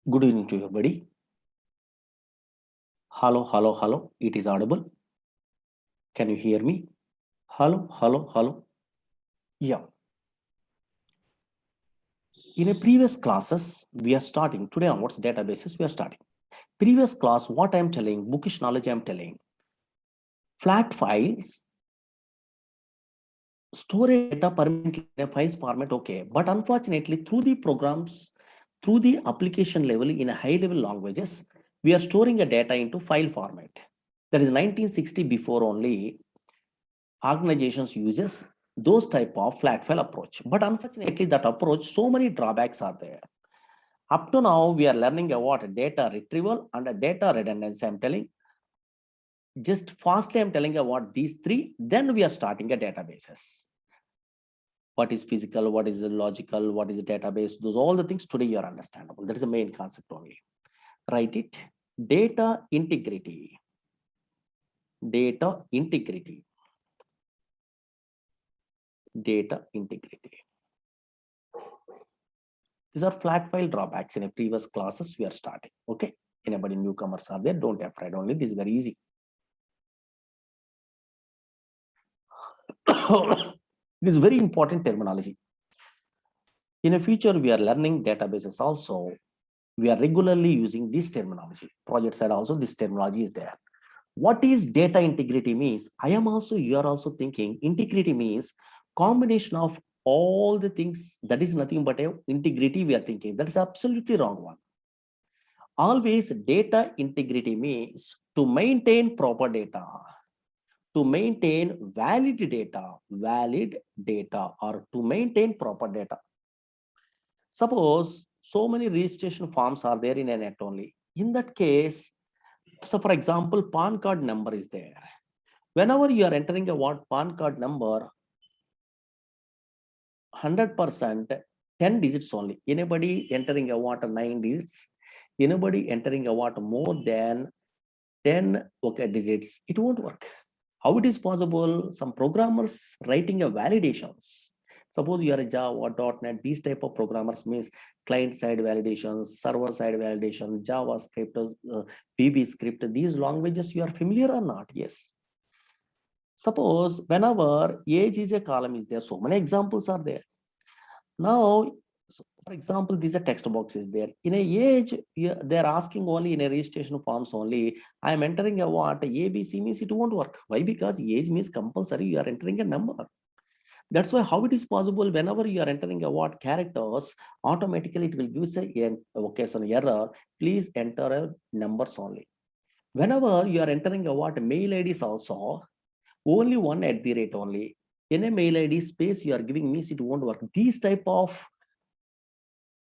Good evening to everybody. Hello, hello, hello. It is audible. Can you hear me? Hello, hello, hello. Yeah. In a previous classes, we are starting today onwards databases. We are starting. Previous class, what I am telling, bookish knowledge I am telling. Flat files, store data permanently in a files format, okay. But unfortunately, through the programs, through the application level in a high level languages, we are storing a data into file format. That is 1960 before only organizations uses those type of flat file approach. But unfortunately, that approach, so many drawbacks are there. Up to now, we are learning about data retrieval and a data redundancy. I'm telling, just fastly, I'm telling about these three, then we are starting a databases. What is physical, what is logical, what is a database, those all the things today you are understandable. That is the main concept only. Write it. Data integrity. Data integrity. Data integrity. These are flat file drawbacks in a previous classes we are starting. Okay. Anybody newcomers are there? Don't afraid. Only this is very easy. It is very important terminology. In the future, we are learning databases also. We are regularly using this terminology. Project side also, this terminology is there. What is data integrity means? I am also, you are also thinking integrity means combination of all the things. That is nothing but a integrity we are thinking. That is absolutely wrong one. Always data integrity means to maintain proper data, to maintain valid data or to maintain proper data. Suppose so many registration forms are there in a net only. In that case, so for example, PAN card number is there. Whenever you are entering a what PAN card number, 100%, 10 digits only. Anybody entering a what 9 digits? Anybody entering a what more than 10 okay digits, it won't work. How it is possible? Some programmers writing a validations. Suppose you are a Java, .NET, these type of programmers means client side validations, server side validation, JavaScript, VB script, these languages you are familiar or not? Yes. Suppose whenever age is a column is there, so many examples are there. Now, so for example, these are text boxes there. In a age, they're asking only in a registration forms only. I am entering a what? ABC means it won't work. Why? Because age means compulsory. You are entering a number. That's why how it is possible whenever you are entering a what characters, automatically it will give us a occasional error. Please enter a numbers only. Whenever you are entering a what mail IDs also, only one at the rate only. In a mail ID space you are giving means it won't work. These type of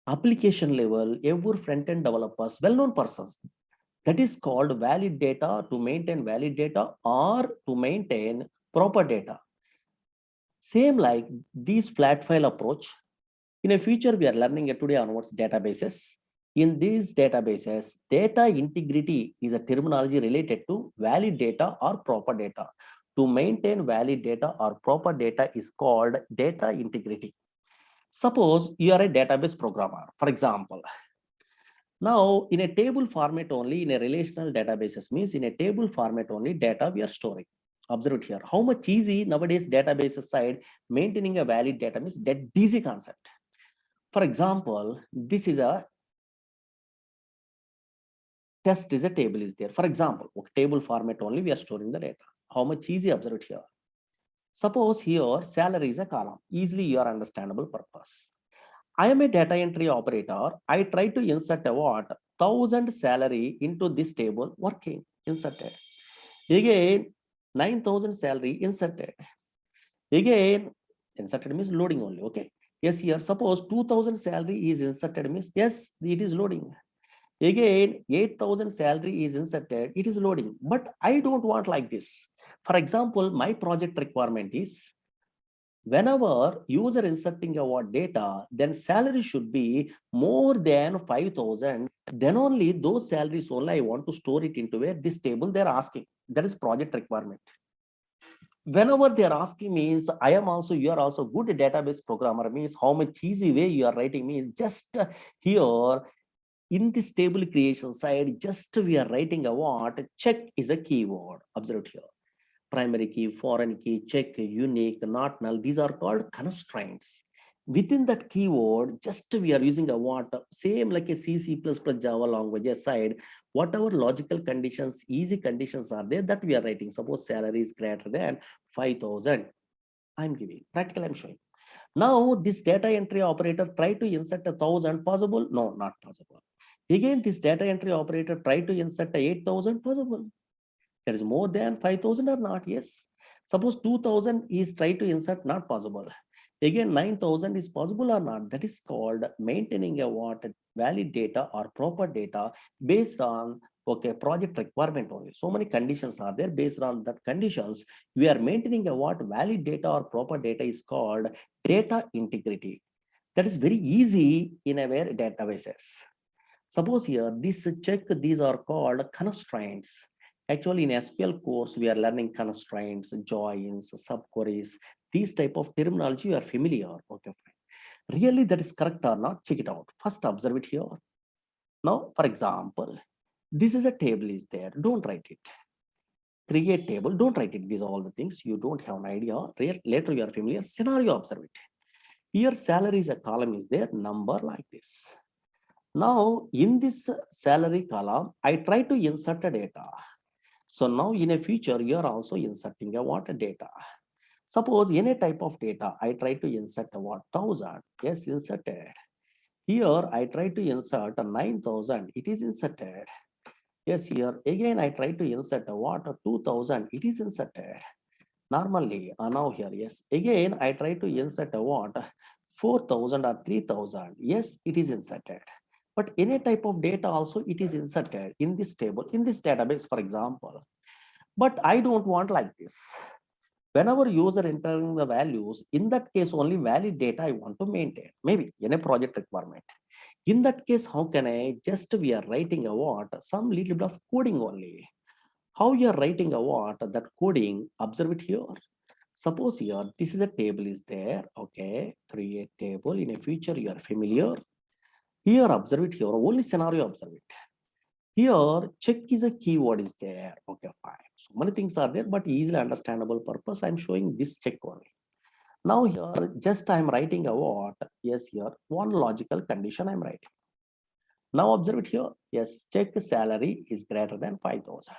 application level, every front-end developers, well-known persons, that is called valid data, to maintain valid data or to maintain proper data. Same like this flat file approach. In a future, we are learning today onwards databases. In these databases, data integrity is a terminology related to valid data or proper data. To maintain valid data or proper data is called data integrity. Suppose you are a database programmer, for example. Now, in a table format only, in a relational databases means in a table format only data we are storing. Observe it here. How much easy nowadays databases side maintaining a valid data means that easy concept. For example, this is a test is a table is there. For example, table format only we are storing the data. How much easy observe it here. Suppose here salary is a column. Easily your understandable purpose. I am a data entry operator. I try to insert a what 1000 salary into this table working inserted. Again 9000 salary inserted. Again inserted means loading only. Okay. Yes, here suppose 2000 salary is inserted means yes, it is loading. Again 8000 salary is inserted, it is loading. But I don't want like this. For example, my project requirement is whenever user inserting our data, then salary should be more than 5000. Then only those salaries only I want to store it into where this table they're asking. That is project requirement. Whenever they're asking means I am also, you are also good database programmer means how much easy way you are writing means just here in this table creation side, just we are writing a what? Check is a keyword. Observe here. Primary key, foreign key, check, unique, not null. These are called constraints. Within that keyword, just we are using a what? Same like a C, C++, Java language aside, whatever logical conditions, easy conditions are there that we are writing. Suppose salary is greater than 5,000. I'm giving, practical I'm showing. Now this data entry operator try to insert 1,000, possible? No, not possible. Again, this data entry operator try to insert 8,000, possible. That is more than 5,000 or not? Yes. Suppose 2,000 is try to insert, not possible. Again, 9,000 is possible or not? That is called maintaining a what? Valid data or proper data based on okay project requirement only. So many conditions are there. Based on that conditions, we are maintaining a what? Valid data or proper data is called data integrity. That is very easy in our databases. Suppose here this check, these are called constraints. Actually, in SQL course, we are learning constraints, joins, subqueries, these type of terminology you are familiar. Okay, fine. Really that is correct or not? Check it out. First observe it here. Now, for example, this is a table is there. Don't write it. Create table. Don't write it. These are all the things. You don't have an idea. Later you are familiar. Scenario observe it. Here salary is a column is there. Number like this. Now in this salary column, I try to insert a data. So now in a future, you are also inserting a what data. Suppose any type of data, I try to insert a what 1,000. Yes, inserted. Here I try to insert a 9,000. It is inserted. Yes, here again I try to insert a what 2,000. It is inserted. Normally, now here, yes. Again, I try to insert a what 4,000 or 3,000. Yes, it is inserted. But any type of data also it is inserted in this table, in this database, for example. But I don't want like this. Whenever user entering the values, in that case, only valid data I want to maintain, maybe in a project requirement. In that case, how can I just we are writing a what? Some little bit of coding only. How you are writing a what? That coding, observe it here. Suppose here, this is a table is there. Okay, create table. In a future, you are familiar. Here, observe it here. Only scenario, observe it. Here, check is a keyword is there. Okay, fine. So many things are there, but easily understandable purpose. I'm showing this check only. Now here, just I'm writing a what? Yes, here, one logical condition I'm writing. Now observe it here. Yes, check salary is greater than 5,000.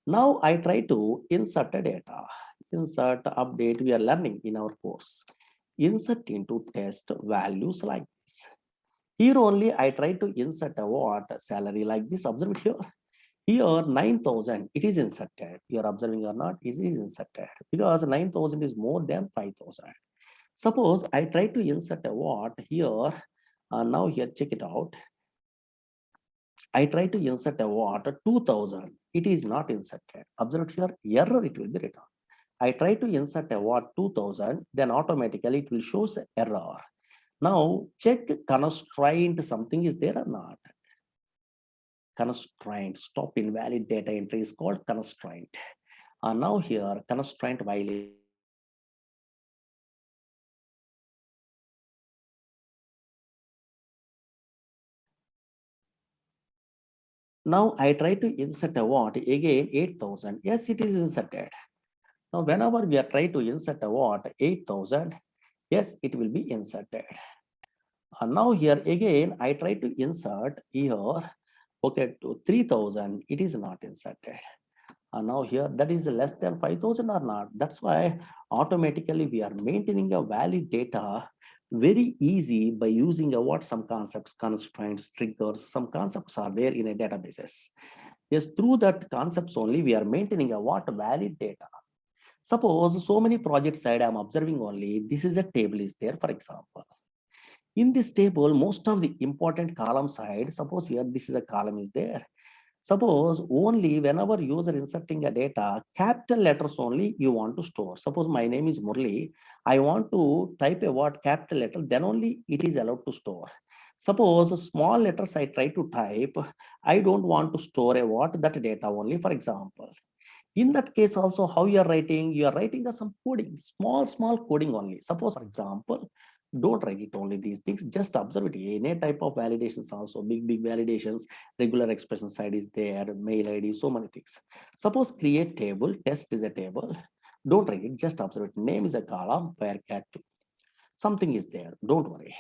Now I try to insert a data. Insert, update, we are learning in our course. Insert into test values like this. Here only I try to insert a what? Salary like this. Observe it here. Here 9,000, it is inserted. You are observing or not? It is inserted because 9,000 is more than 5,000. Suppose I try to insert a what here. Now here, check it out. I try to insert a what 2,000. It is not inserted. Observe here, error it will be written. I try to insert a what 2,000, then automatically it will show error. Now check constraint, something is there or not. Constraint, stop invalid data entry is called constraint. Now here constraint violation. Now I try to insert a what again 8,000. Yes, it is inserted. Now whenever we are trying to insert a what 8,000, yes, it will be inserted. Now here again I try to insert here okay to 3,000. It is not inserted. Now here that is less than 5,000 or not. That's why automatically we are maintaining a valid data very easy by using a what some concepts, constraints, triggers, some concepts are there in a databases. Yes, through that concepts only we are maintaining a what valid data. Suppose so many project side I'm observing only this is a table is there, for example. In this table, most of the important column side, suppose here this is a column is there. Suppose only whenever user inserting a data, capital letters only you want to store. Suppose my name is Murli. I want to type a word capital letter, then only it is allowed to store. Suppose small letters I try to type, I don't want to store a what that data only, for example. In that case also, how you are writing? You are writing some coding, small coding only. Suppose, for example, Don't write it only these things, just observe it. Any type of validations also, big validations, regular expression side is there, mail ID, so many things. Suppose create table, test is a table. Don't write it, just observe it. Name is a column, where cat2. Something is there, don't worry.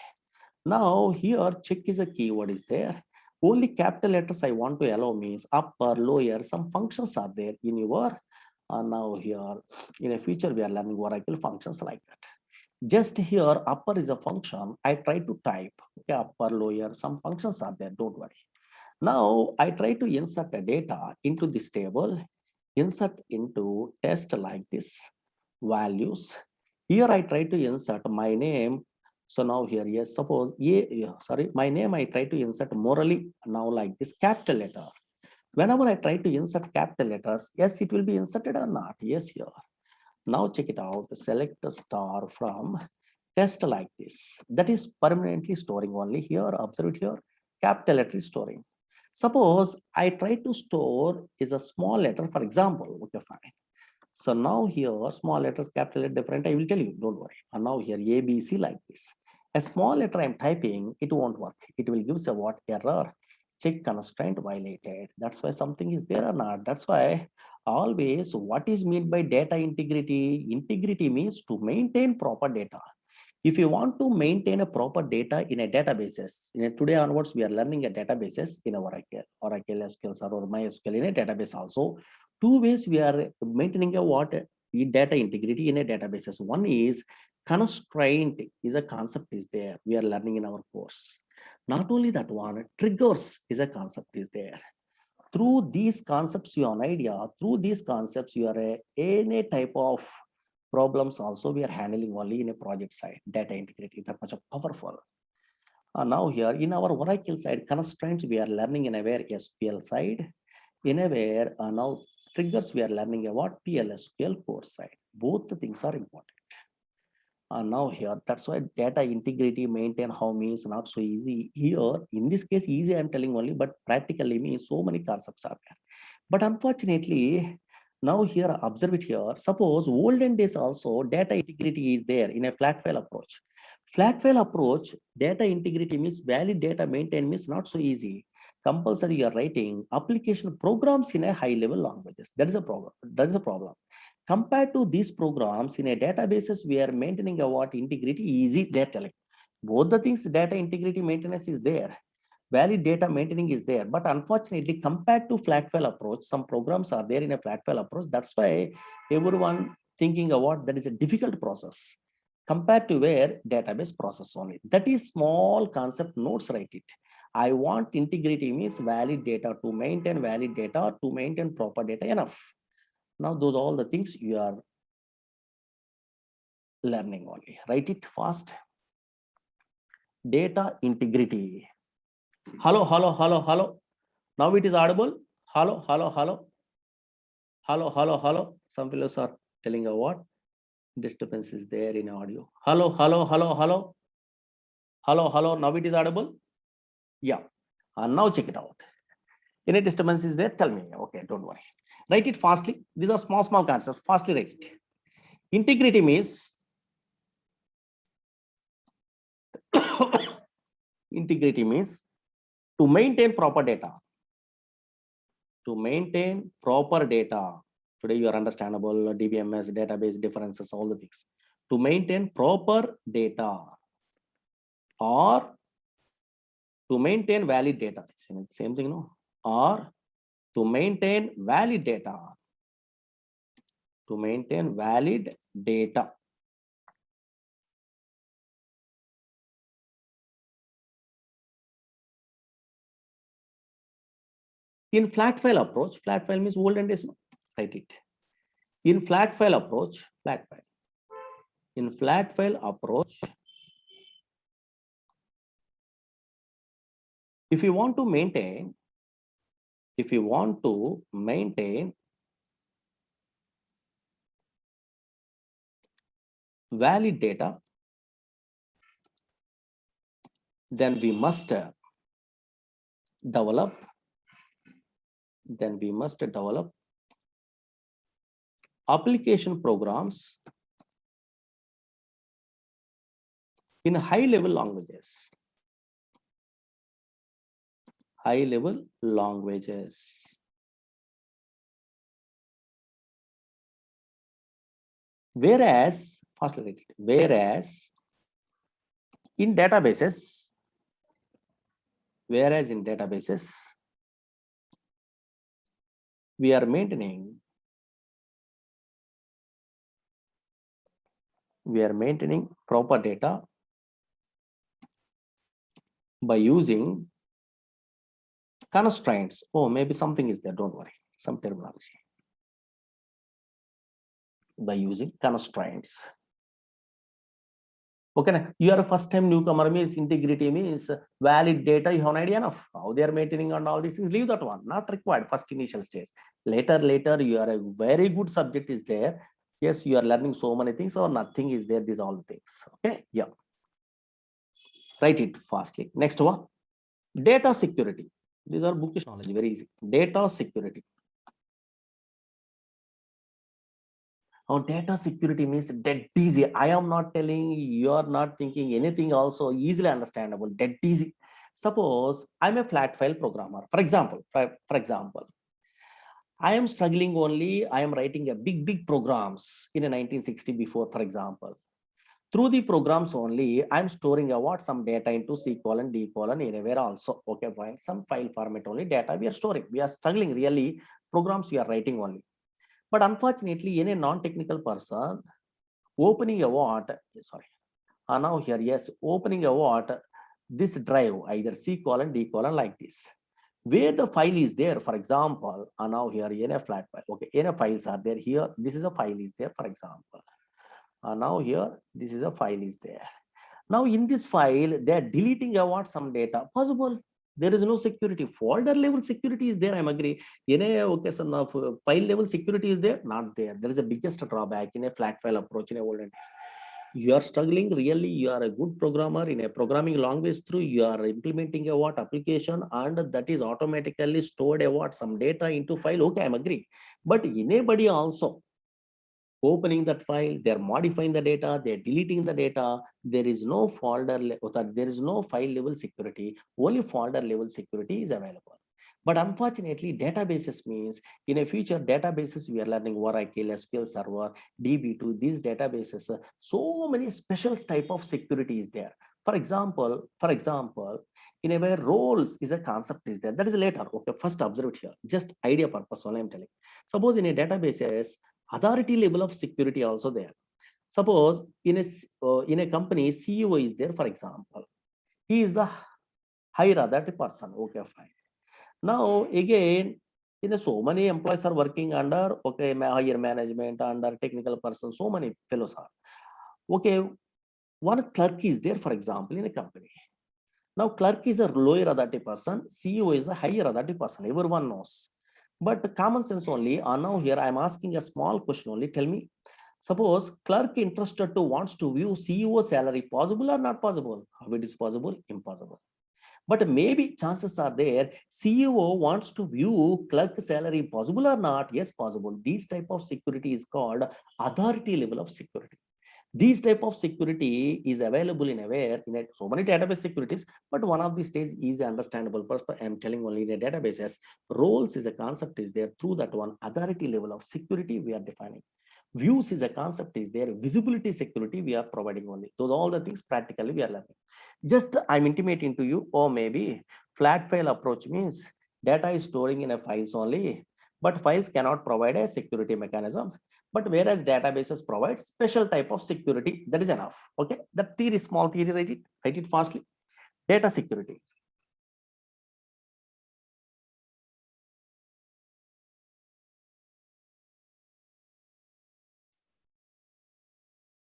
Now here check is a keyword is there. Only capital letters I want to allow means upper, lower, some functions are there in your now here in a future we are learning Oracle functions like that. Just here upper is a function. I try to type, okay, upper, lower, some functions are there, don't worry. Now I try to insert the data into this table, insert into test like this, values. Here I try to insert my name. So now here, yes, suppose, sorry, my name I try to insert morally now like this capital letter. Whenever I try to insert capital letters, yes, it will be inserted or not, yes, here. Now check it out, select the star from test like this. That is permanently storing only here, observe it here, capital letter is storing. Suppose I try to store is a small letter, for example, okay, fine. So now here, small letters, capital letter different, I will tell you, don't worry. And now here, A, B, C like this. A small letter I'm typing, it won't work. It will give a what error, check constraint violated. That's why something is there or not. That's why always what is meant by data integrity? Integrity means to maintain proper data. If you want to maintain a proper data in a databases, today onwards, we are learning a databases in Oracle SQL Server, or MySQL in a database also. Two ways we are maintaining a what data integrity in a databases. One is constraint is a concept is there. We are learning in our course. Not only that one, triggers is a concept is there. Through these concepts, you have an idea. Through these concepts, you are any type of problems also we are handling only in a project side. Data integrity that much of powerful. Now here in our Oracle side, constraints we are learning in a where SQL side. In a where now triggers we are learning about PLSQL core side. Both the things are important. Now here, that's why data integrity maintain how means not so easy. Here, in this case, easy I'm telling only, but practically means so many concepts are there. But unfortunately, now here, observe it here. Suppose olden days also data integrity is there in a flat file approach. Flat file approach, data integrity means valid data maintain means not so easy. Compulsory you are writing application programs in a high level languages. That is a problem. That is a problem. Compared to these programs in a databases, we are maintaining a what integrity easy, they're telling. Both the things, data integrity maintenance is there. Valid data maintaining is there. But unfortunately, compared to flat file approach, some programs are there in a flat file approach. That's why everyone thinking about that is a difficult process compared to where database process only. That is small concept notes, write it. I want integrity means valid data, to maintain valid data, to maintain proper data, enough. Now, those all the things you are learning only. Write it fast. Data integrity. Hello. Now it is audible. Hello. Some fellows are telling a what? Disturbance is there in audio. Hello. Now it is audible. Yeah. And now check it out. Any disturbance is there? Tell me. Okay, don't worry. Write it fastly. These are small concepts. Fastly write it. Integrity means integrity means to maintain proper data. To maintain proper data. Today you are understandable, DBMS, database differences, all the things. To maintain proper data or to maintain valid data. Same thing, no? Or to maintain valid data. To maintain valid data. In flat file approach, flat file means olden days, write it. In flat file approach, in flat file approach, if you want to maintain valid data, then we must develop application programs In high level languages, whereas, first let it, whereas in databases, we are maintaining proper data by using constraints. Oh, maybe something is there, don't worry, some terminology. By using constraints. Okay, you are a first time newcomer, means integrity means valid data, you have an idea enough how they are maintaining and all these things. Leave that one, not required first initial stage. Later you are a very good subject is there. Yes, you are learning so many things or nothing is there, these all the things. Okay, yeah. Write it fastly. Next one, data security. These are bookish knowledge, very easy. Data security. Now, data security means dead easy. I am not telling you are not thinking anything, also easily understandable, dead easy. Suppose I'm a flat file programmer. For example, I am struggling only, I am writing a big programs in a 1960 before, for example. Through the programs only, I'm storing some data into C colon, D colon, anywhere also. Okay, fine. Some file format only data we are storing. We are struggling really, programs we are writing only. But unfortunately, any non-technical person opening now here, yes, opening this drive, either C colon, D colon, like this, where the file is there, for example, now here in a flat file. Okay, any files are there here. This is a file is there, for example. Now here, this is a file is there. Now in this file, they are deleting some data. Possible. There is no security. Folder level security is there. I'm agree. In a occasion of file level security is there, not there. There is a biggest drawback in a flat file approach in a olden days. You are struggling really, you are a good programmer in a programming language through, you are implementing application, and that is automatically stored some data into file. Okay, I'm agree. But anybody also opening that file, they're modifying the data, they're deleting the data. There is no folder, there is no file level security, only folder level security is available. But unfortunately, databases means in a future databases, we are learning Oracle, SQL Server, DB2, these databases, so many special type of security is there. For example, in a way, roles is a concept is there. That is later. Okay, first observe it here. Just idea purpose only I'm telling. Suppose in a databases, authority level of security also there. Suppose in a company, CEO is there, for example. He is the higher authority person. Okay, fine. Now again, so many employees are working under higher management, under technical person, so many fellows are. Okay, one clerk is there, for example, in a company. Now clerk is a lower authority person, CEO is a higher authority person, everyone knows. But common sense only, now here I am asking a small question only, tell me, suppose clerk interested to wants to view CEO salary, possible or not possible? How it is possible? Impossible. But maybe chances are there, CEO wants to view clerk salary, possible or not? Yes, possible. This type of security is called authority level of security. This type of security is available in so many database securities, but one of these days is understandable. I'm telling only in a databases, roles is a concept is there, through that one authority level of security we are defining. Views is a concept is there, visibility security we are providing only. Those all the things practically we are learning. Just I'm intimating to you, or maybe flat file approach means data is storing in a files only, but files cannot provide a security mechanism. But whereas databases provide special type of security, that is enough. Okay, that theory, small theory, write it fastly. Data security.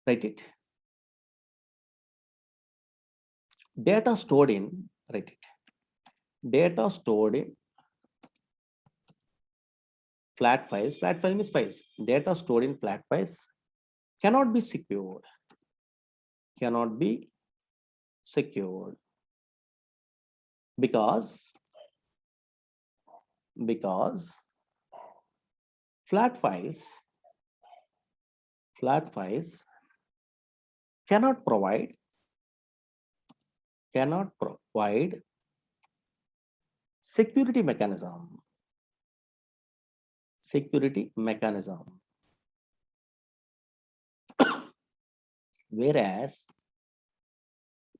Write it. Data stored in, write it. Data stored in flat files. Flat file means files. Data stored in flat files cannot be secured. Cannot be secured because flat files cannot provide cannot provide security mechanism. Whereas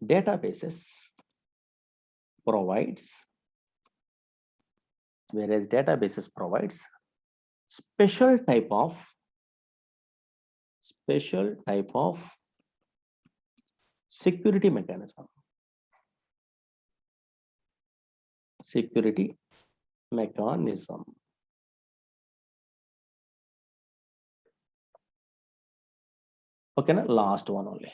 databases provides special type of security mechanism. Okay, na? Last one only.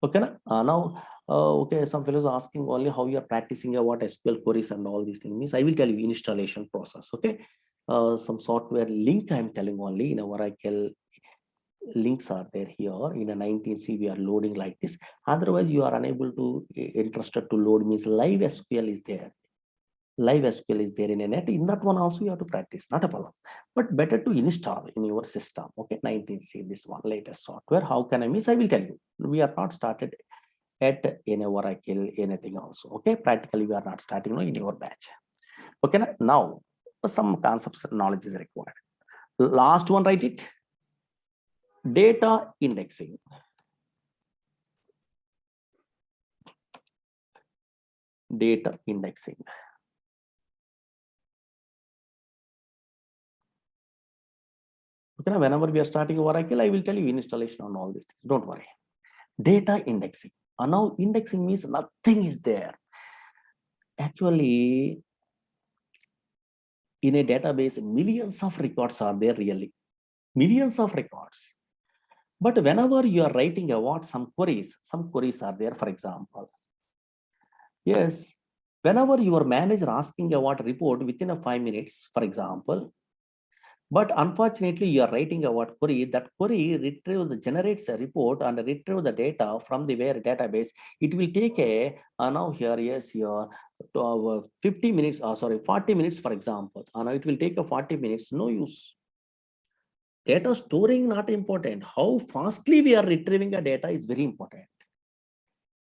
Okay, na? Now, okay, some fellows asking only how you are practicing what SQL queries and all these things. Means I will tell you installation process. Okay, some software link I am telling only in a Oracle. Links are there here in a 19C. We are loading like this. Otherwise, you are unable to interested to load. Means live SQL is there. Live SQL is there in a net. In that one also you have to practice, not a problem. But better to install in your system. Okay, 19C, this one latest software. How can I miss? I will tell you. We are not started at in a Oracle anything also. Okay, practically we are not starting in your batch. Okay, now some concepts knowledge is required. Last one, write it. Data indexing. Data indexing. Okay, whenever we are starting Oracle, I will tell you installation on all these things. Don't worry. Data indexing. Now indexing means nothing is there. Actually, in a database, millions of records are there really. Millions of records. But whenever you are writing about some queries are there, for example. Yes, whenever your manager asking about report within a 5 minutes, for example, but unfortunately you are writing about query, that query generates a report and retrieve the data from the where database. It will take a, now here, yes, your 50 minutes, 40 minutes, for example. Now it will take a 40 minutes, no use. Data storing not important. How fastly we are retrieving a data is very important.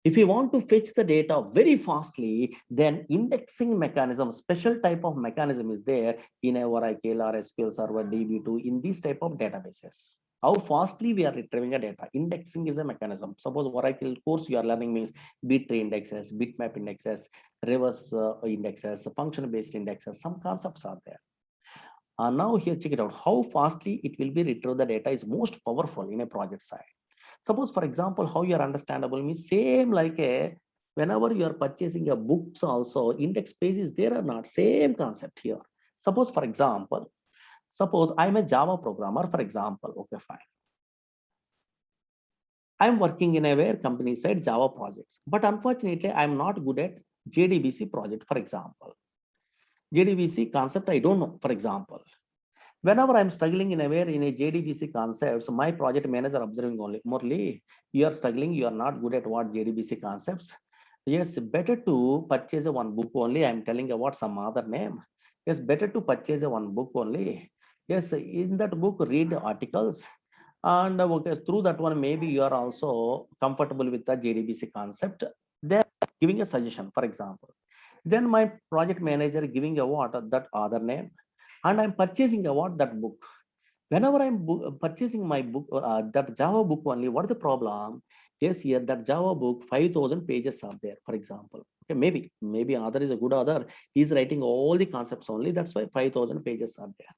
If you want to fetch the data very fastly, then indexing mechanism, special type of mechanism is there in a Oracle or SQL Server DB2 in these type of databases. How fastly we are retrieving a data. Indexing is a mechanism. Suppose Oracle course you are learning means B-tree indexes, bitmap indexes, reverse indexes, function-based indexes, some concepts are there. Now here, check it out. How fastly it will be retrieve the data is most powerful in a project side. Suppose, for example, how you are understandable means same like a, whenever you are purchasing a books also, index page is there or not, same concept here. Suppose, for example, I'm a Java programmer, for example. Okay, fine. I'm working in a where company side Java projects, but unfortunately, I'm not good at JDBC project, for example. JDBC concept, I don't know, for example. Whenever I'm struggling in a JDBC concepts, my project manager observing only, Murli, you are struggling, you are not good at what JDBC concepts. Yes, better to purchase one book only. I'm telling about some other name. Yes, better to purchase one book only. Yes, in that book, read articles. And okay, through that one, maybe you are also comfortable with the JDBC concept. They're giving a suggestion, for example. Then my project manager giving a what that other name, and I'm purchasing about that book. Whenever I'm purchasing my book, that Java book only, what is the problem? Yes, here that Java book, 5,000 pages are there, for example. Okay, maybe other is a good other. He's writing all the concepts only. That's why 5,000 pages are there.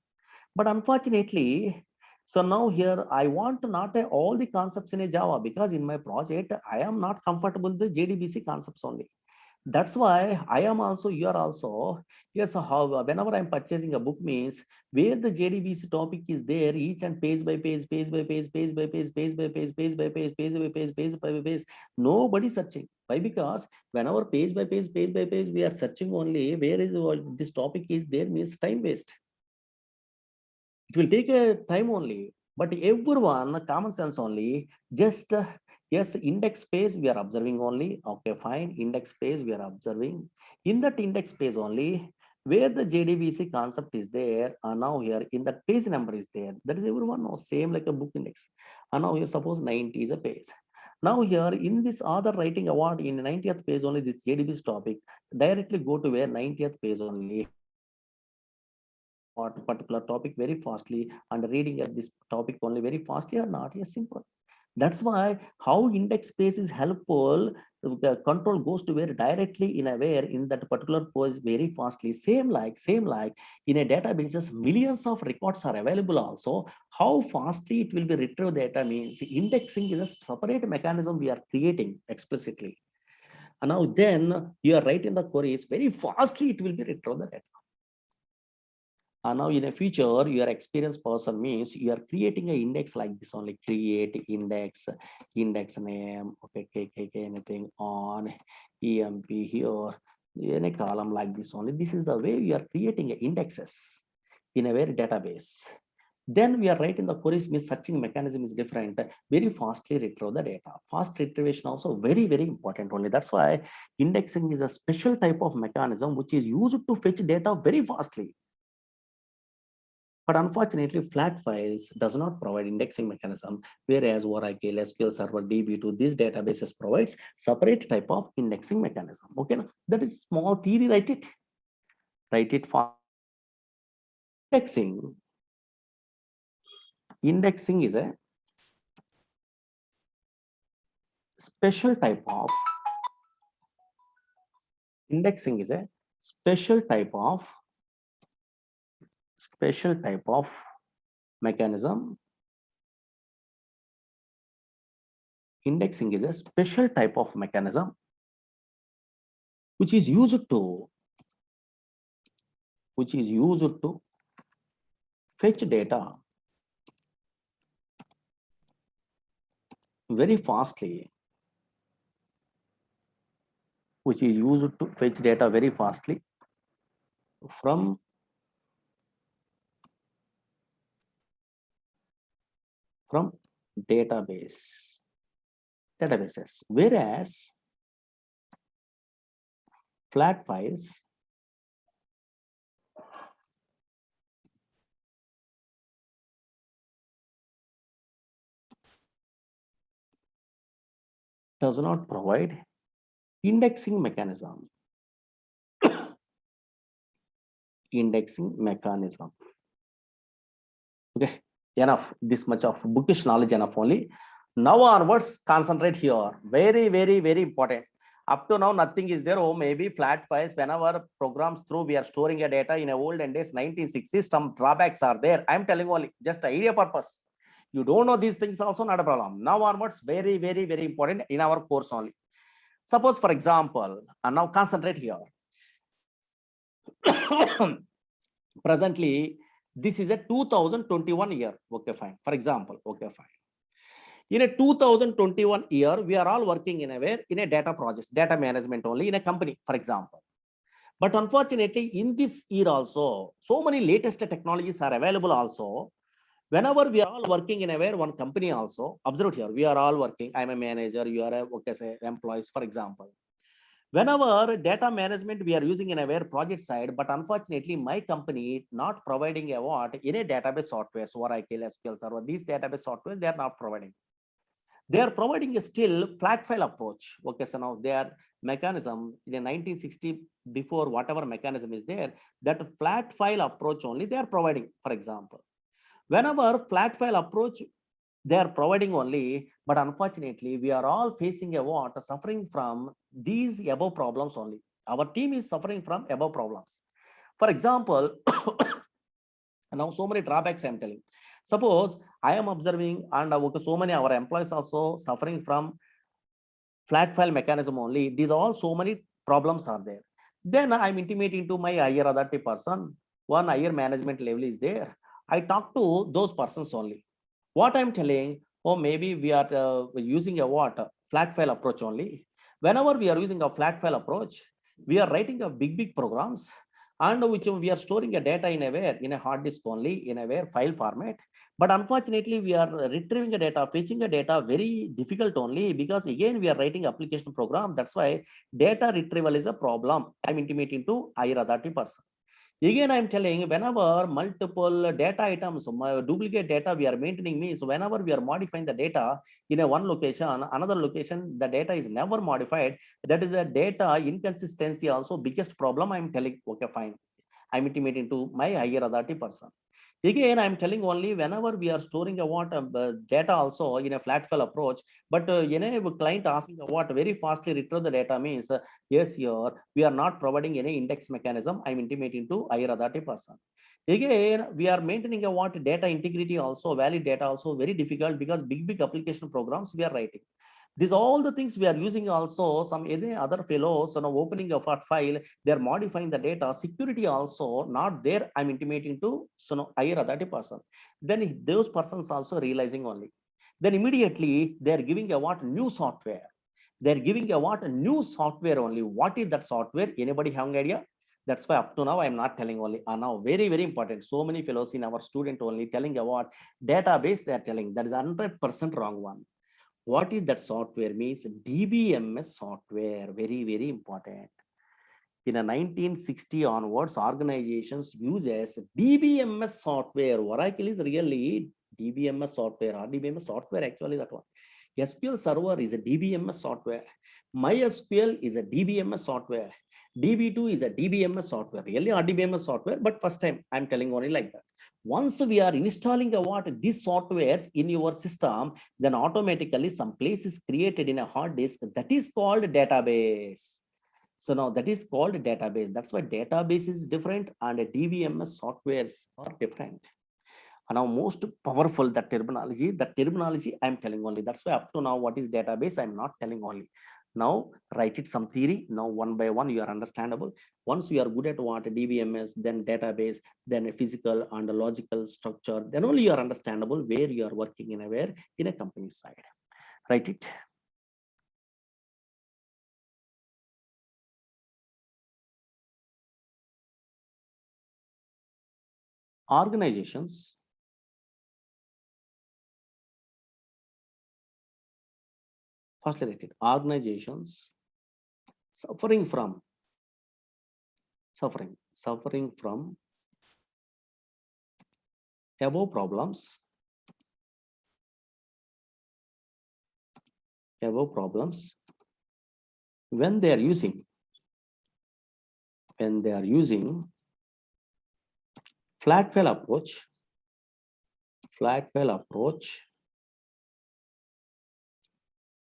But unfortunately, so now here I want to not all the concepts in a Java because in my project I am not comfortable with the JDBC concepts only. That's why I am also, you are also, yes, how whenever I'm purchasing a book means where the JDBC topic is there, each and page by page, page by page, page by page, page by page, page by page, page by page, page by page, nobody searching. Why? Because whenever page by page, we are searching only where is this topic is there means time waste. It will take a time only, but everyone common sense only, just yes, index page we are observing only. Okay, fine, index page we are observing. In that index page only, where the JDBC concept is there, and now here in the page number is there. That is everyone knows, same like a book index. And now here suppose 90 is a page. Now here in this other writing award in 90th page only this JDBC topic, directly go to where 90th page only what particular topic very fastly and reading at this topic only very fastly or not? Yes, simple. That's why how index space is helpful. The control goes to where directly in a where in that particular pose very fastly. Same like in a databases, millions of records are available also. How fastly it will be retrieved data means indexing is a separate mechanism we are creating explicitly. And now then you are writing the queries very fastly, it will be retrieved the data. And now in a future, your experienced person means you are creating an index like this only, create index, index name, okay, KKK, anything on EMP here, in a column like this only. This is the way we are creating indexes in a very database. Then we are writing the queries means searching mechanism is different, very fastly retrieve the data. Fast retrieval also very, very important only. That's why indexing is a special type of mechanism which is used to fetch data very fastly. But unfortunately, flat files does not provide indexing mechanism, whereas Oracle, SQL Server, DB2, these databases provides separate type of indexing mechanism. Okay, that is small theory, write it for indexing. Indexing is a special type of mechanism. Indexing is a special type of mechanism which is used to fetch data very fastly, from databases, whereas flat files does not provide indexing mechanism. Okay, enough. This much of bookish knowledge enough only. Now onwards, concentrate here. Very, very, very important. Up to now, nothing is there. Oh, maybe flat files. Whenever programs through, we are storing a data in a olden days, 1960s. Some drawbacks are there. I'm telling only just idea purpose. You don't know these things also, not a problem. Now onwards, very, very, very important in our course only. Suppose, for example, and now concentrate here. Presently, this is a 2021 year. Okay, fine. For example, okay, fine. In a 2021 year, we are all working in a data projects, data management only in a company, for example. But unfortunately, in this year also, so many latest technologies are available also. Whenever we are all working in one company also, observe here, we are all working. I'm a manager, you are a say employees, for example. Whenever data management we are using in a project side, but unfortunately my company not providing a what in a database software, so Oracle, SQL Server, these database software they are not providing. They are providing a still flat file approach. Okay, so now their mechanism in 1960 before whatever mechanism is there, that flat file approach only they are providing. For example, whenever flat file approach they are providing only, but unfortunately we are all facing a what suffering from these above problems only. Our team is suffering from above problems. For example, now so many drawbacks I'm telling. Suppose I am observing and so many our employees also suffering from flat file mechanism only. These all so many problems are there. Then I'm intimating to my higher authority person, one higher management level is there. I talk to those persons only. What I'm telling, oh, maybe we are using a what flat file approach only. Whenever we are using a flat file approach, we are writing a big programs and which we are storing a data in a hard disk only in a file format. But unfortunately, we are retrieving a data, fetching a data very difficult only because again we are writing application program. That's why data retrieval is a problem. I'm intimating to higher authority person. Again, I'm telling whenever multiple data items, duplicate data we are maintaining means whenever we are modifying the data in a one location, another location, the data is never modified. That is a data inconsistency also biggest problem. I'm telling, okay, fine. I'm intimating to my higher authority person. Again, I'm telling only whenever we are storing a what data also in a flat file approach, but a client asking what very fastly retrieve the data means yes, here we are not providing any index mechanism. I'm intimating to higher authority person. Again, we are maintaining a what data integrity also, valid data also very difficult because big application programs we are writing. These all the things we are using also some any other fellows, opening of a file, they're modifying the data. Security also not there. I'm intimating to higher authority person. Then those persons also realizing only. Then immediately they're giving a what new software. They're giving a what new software only. What is that software? Anybody have an idea? That's why up to now I'm not telling only. Now very important. So many fellows in our student only telling about database. They're telling that is 100% wrong one. What is that software means? DBMS software, very important. In a 1960 onwards, organizations use as DBMS software. Oracle is really DBMS software, RDBMS software actually that one. SQL Server is a DBMS software. MySQL is a DBMS software. DB2 is a DBMS software, really RDBMS software, but first time I'm telling only like that. Once we are installing these softwares in your system, then automatically some place is created in a hard disk that is called database. So now that is called database. That's why database is different and a DBMS softwares are different. And now most powerful the terminology I'm telling only. That's why up to now what is database I'm not telling only. Now write it some theory. Now one by one you are understandable. Once you are good at what DBMS, then database, then a physical and a logical structure, then only you are understandable where you are working in a company side. Write it. Organizations firstly write it. Organizations suffering from above problems when they are using flat file approach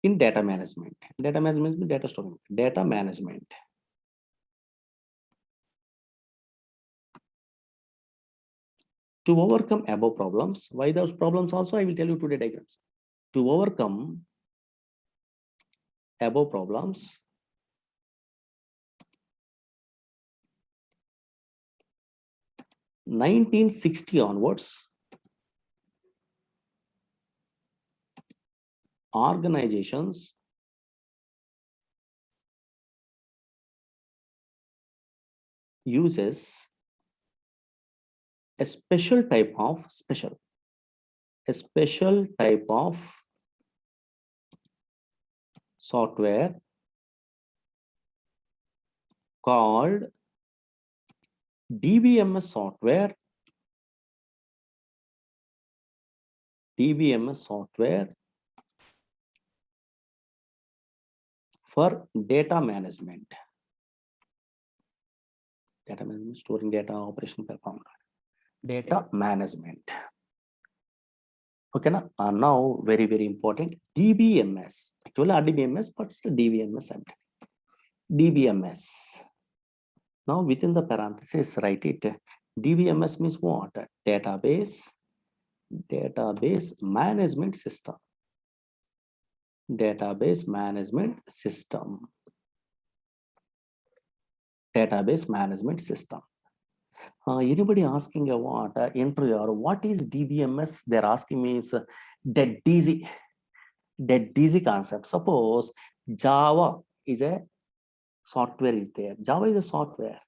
in data management. Data management means data storing. Data management. To overcome above problems, why those problems also I will tell you today diagrams. To overcome above problems, (1960) onwards, organizations uses a special type of software called DBMS software for data management. Storing data, operation performance, data management. Okay, now very important. DBMS. Actually, RDBMS, but still DBMS. DBMS. Now within the parenthesis, write it. DBMS means what? Database management system. Database management system. Anybody asking what interviewer, what is DBMS? They're asking me is dead easy concept. Suppose Java is a software is there. Java is a software.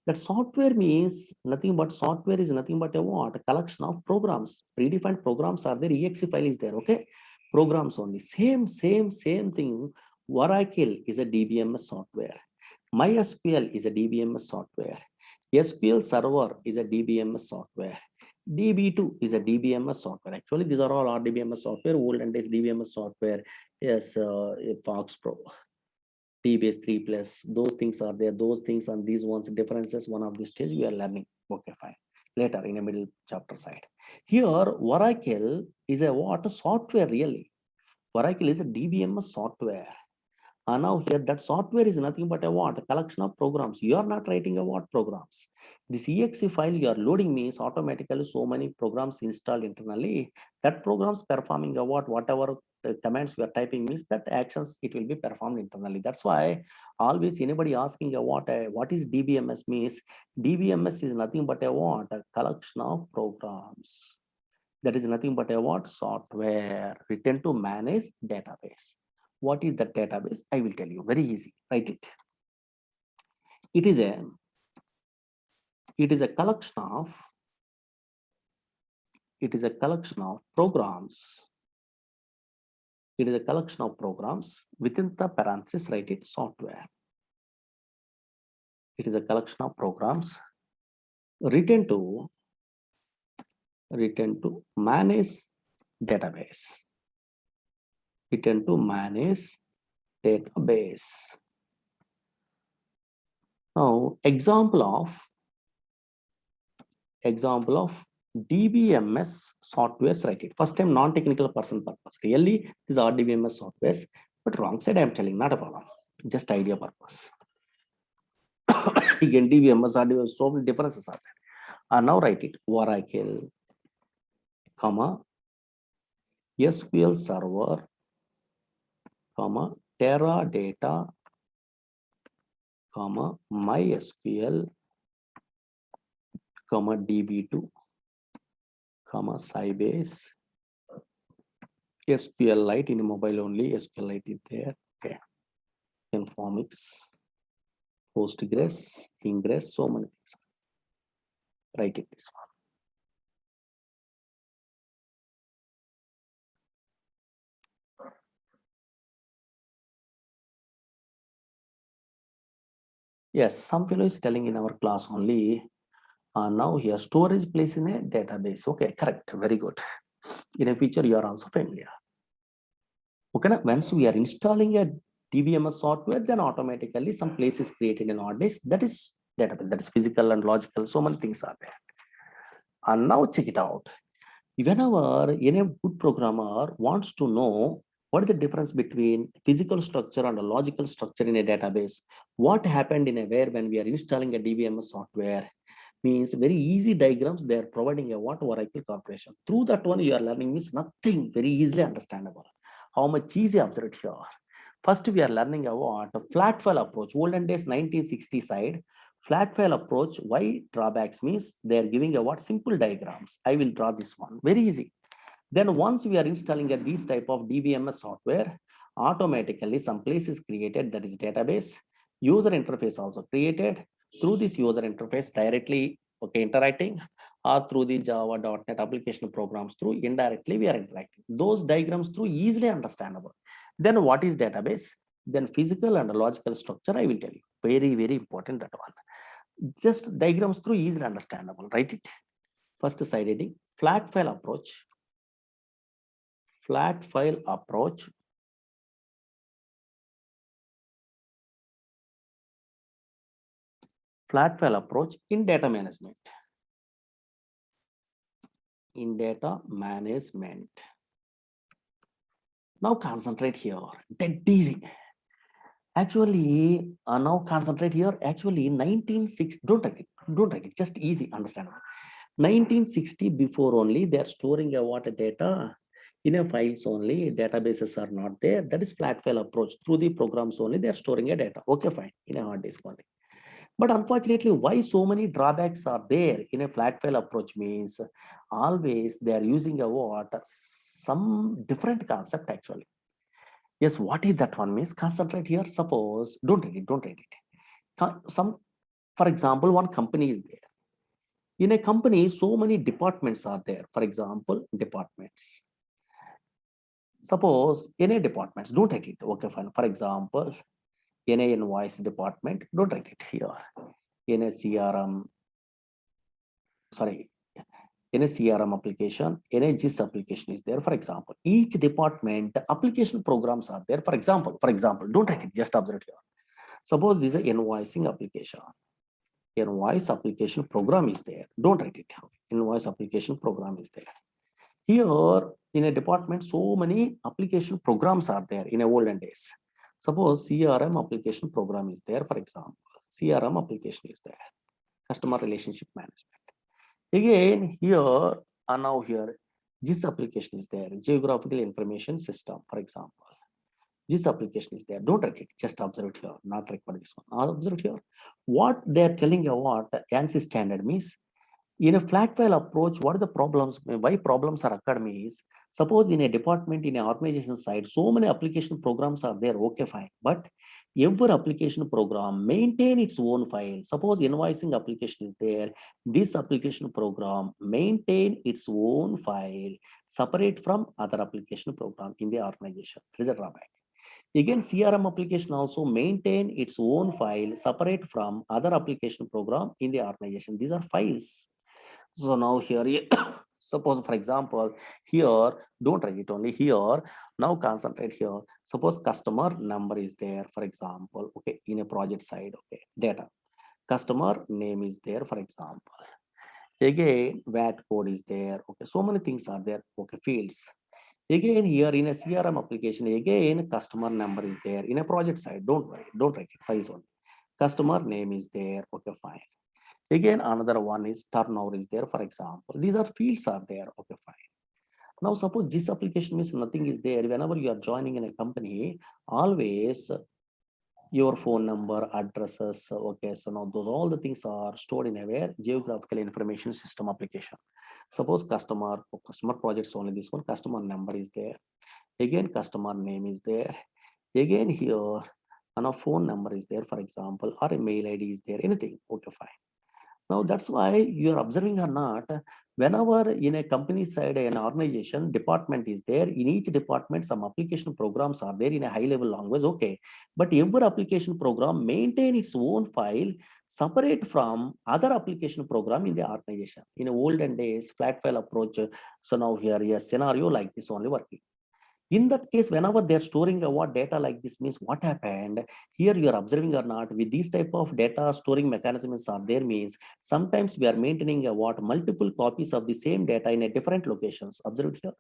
That software means nothing but software is nothing but a what? A collection of programs. Predefined programs are there. EXE file is there. Okay, programs only. Same thing. Oracle is a DBMS software. MySQL is a DBMS software. SQL Server is a DBMS software. DB2 is a DBMS software. Actually, these are all RDBMS software. Olden days DBMS software. Yes, Fox Pro, TBS 3 plus. Those things are there. Those things and these ones differences. One of the stage we are learning. Okay, fine. Later in a middle chapter side. Here, Oracle is a what? A software really. Oracle is a DBMS software. And now here that software is nothing but a what? A collection of programs. You are not writing a what programs. This exe file you are loading means automatically so many programs installed internally. That programs performing a what? Whatever the commands we are typing means that actions it will be performed internally. That's why always anybody asking a what is DBMS means. DBMS is nothing but a what? A collection of programs. That is nothing but a what? Software written to manage database. What is the database? I will tell you. Very easy. Write it. It is a collection of programs. It is a collection of programs. Within the parenthesis, write it software. It is a collection of programs written to manage database. Written to manage database. Now, example of DBMS softwares, write it. First time non-technical person purpose. Really, these are DBMS softwares, but wrong side I am telling, not a problem. Just idea purpose. Again, DBMS, RDBMS, so many differences are there. And now write it. Oracle, comma, SQL Server, comma, Teradata, comma, MySQL, comma, DB2, comma, Sybase, SQLite in mobile only, SQLite is there. Okay. Informix, Postgres, Ingress, so many things. Write it this one. Yes, some fellow is telling in our class only. Now here storage place in a database. Okay, correct. Very good. In a feature you are also familiar. Okay, now once we are installing a DBMS software, then automatically some place is created in our disk. That is database. That is physical and logical. So many things are there. And now check it out. Whenever any good programmer wants to know what is the difference between physical structure and a logical structure in a database, what happened in a where when we are installing a DBMS software, means very easy diagrams they are providing a what Oracle Corporation. Through that one you are learning means nothing, very easily understandable. How much easy observed here. First we are learning about a flat file approach. Olden days 1960 side. Flat file approach, why drawbacks means they are giving a what simple diagrams. I will draw this one, very easy. Then once we are installing a these type of DBMS software, automatically some place is created, that is database. User interface also created. Through this user interface directly, okay, interacting, or through the Java.NET application programs through indirectly we are interacting. Those diagrams through easily understandable. Then what is database? Then physical and logical structure I will tell you. Very, very important that one. Just diagrams through easily understandable. Write it. First side heading, flat file approach. Flat file approach. Flat file approach in data management. In data management. Now concentrate here. Dead easy. Actually, now concentrate here. Actually, 1960. Don't write it. Just easy, understandable. 1960 before only they are storing a what data in a files only. Databases are not there. That is flat file approach. Through the programs only they are storing a data. Okay, fine. In a hard disk only. But unfortunately, why so many drawbacks are there in a flat file approach means always they are using a what some different concept actually. Yes, what is that one means? Concentrate here. Suppose don't read it. Some, for example, one company is there. In a company, so many departments are there. For example, departments. Suppose in a departments, don't write it. Okay, fine. For example, in a invoice department, don't write it here. In a CRM, sorry, in a CRM application, in a GIS application is there. For example, each department application programs are there. For example, don't write it, just observe here. Suppose this is an invoicing application. Invoice application program is there. Don't write it. Invoice application program is there. Here in a department, so many application programs are there in a olden days. Suppose CRM application program is there. For example, CRM application is there. Customer relationship management. Again, here and now here, this application is there. Geographical information system, for example. This application is there. Don't write it. Just observe it here. Not record this one. Observe it here. What they're telling you what ANSI standard means. In a flat file approach, what are the problems? Why problems are occurred means, suppose in a department, in an organization side, so many application programs are there, okay, fine. But every application program maintain its own file. Suppose invoicing application is there, this application program maintain its own file, separate from other application program in the organization. There is a drawback. Again, CRM application also maintain its own file, separate from other application program in the organization. These are files. So now here, suppose for example, here, don't write it only here. Now concentrate here. Suppose customer number is there, for example, okay, in a project side, okay, data. Customer name is there, for example. Again, VAT code is there. Okay, so many things are there. Okay, fields. Again, here in a CRM application, again, customer number is there. In a project side, don't write it, files only. Customer name is there. Okay, fine. Again, another one is turnover is there, for example. These are fields are there. Okay, fine. Now, suppose this application means nothing is there. Whenever you are joining in a company, always your phone number, addresses. Okay, so now those all the things are stored in a where geographical information system application. Suppose customer projects only this one, customer number is there. Again, customer name is there. Again, here, and a phone number is there, for example, or a mail ID is there, anything. Okay, fine. Now that's why you're observing or not, whenever in a company side, an organization department is there, in each department, some application programs are there in a high level language, okay. But every application program maintain its own file separate from other application program in the organization. In olden days, flat file approach, so now here a scenario like this only working. In that case, whenever they're storing what data like this means what happened, here you are observing or not, with these type of data storing mechanisms are there means, sometimes we are maintaining what multiple copies of the same data in a different locations. Observe here.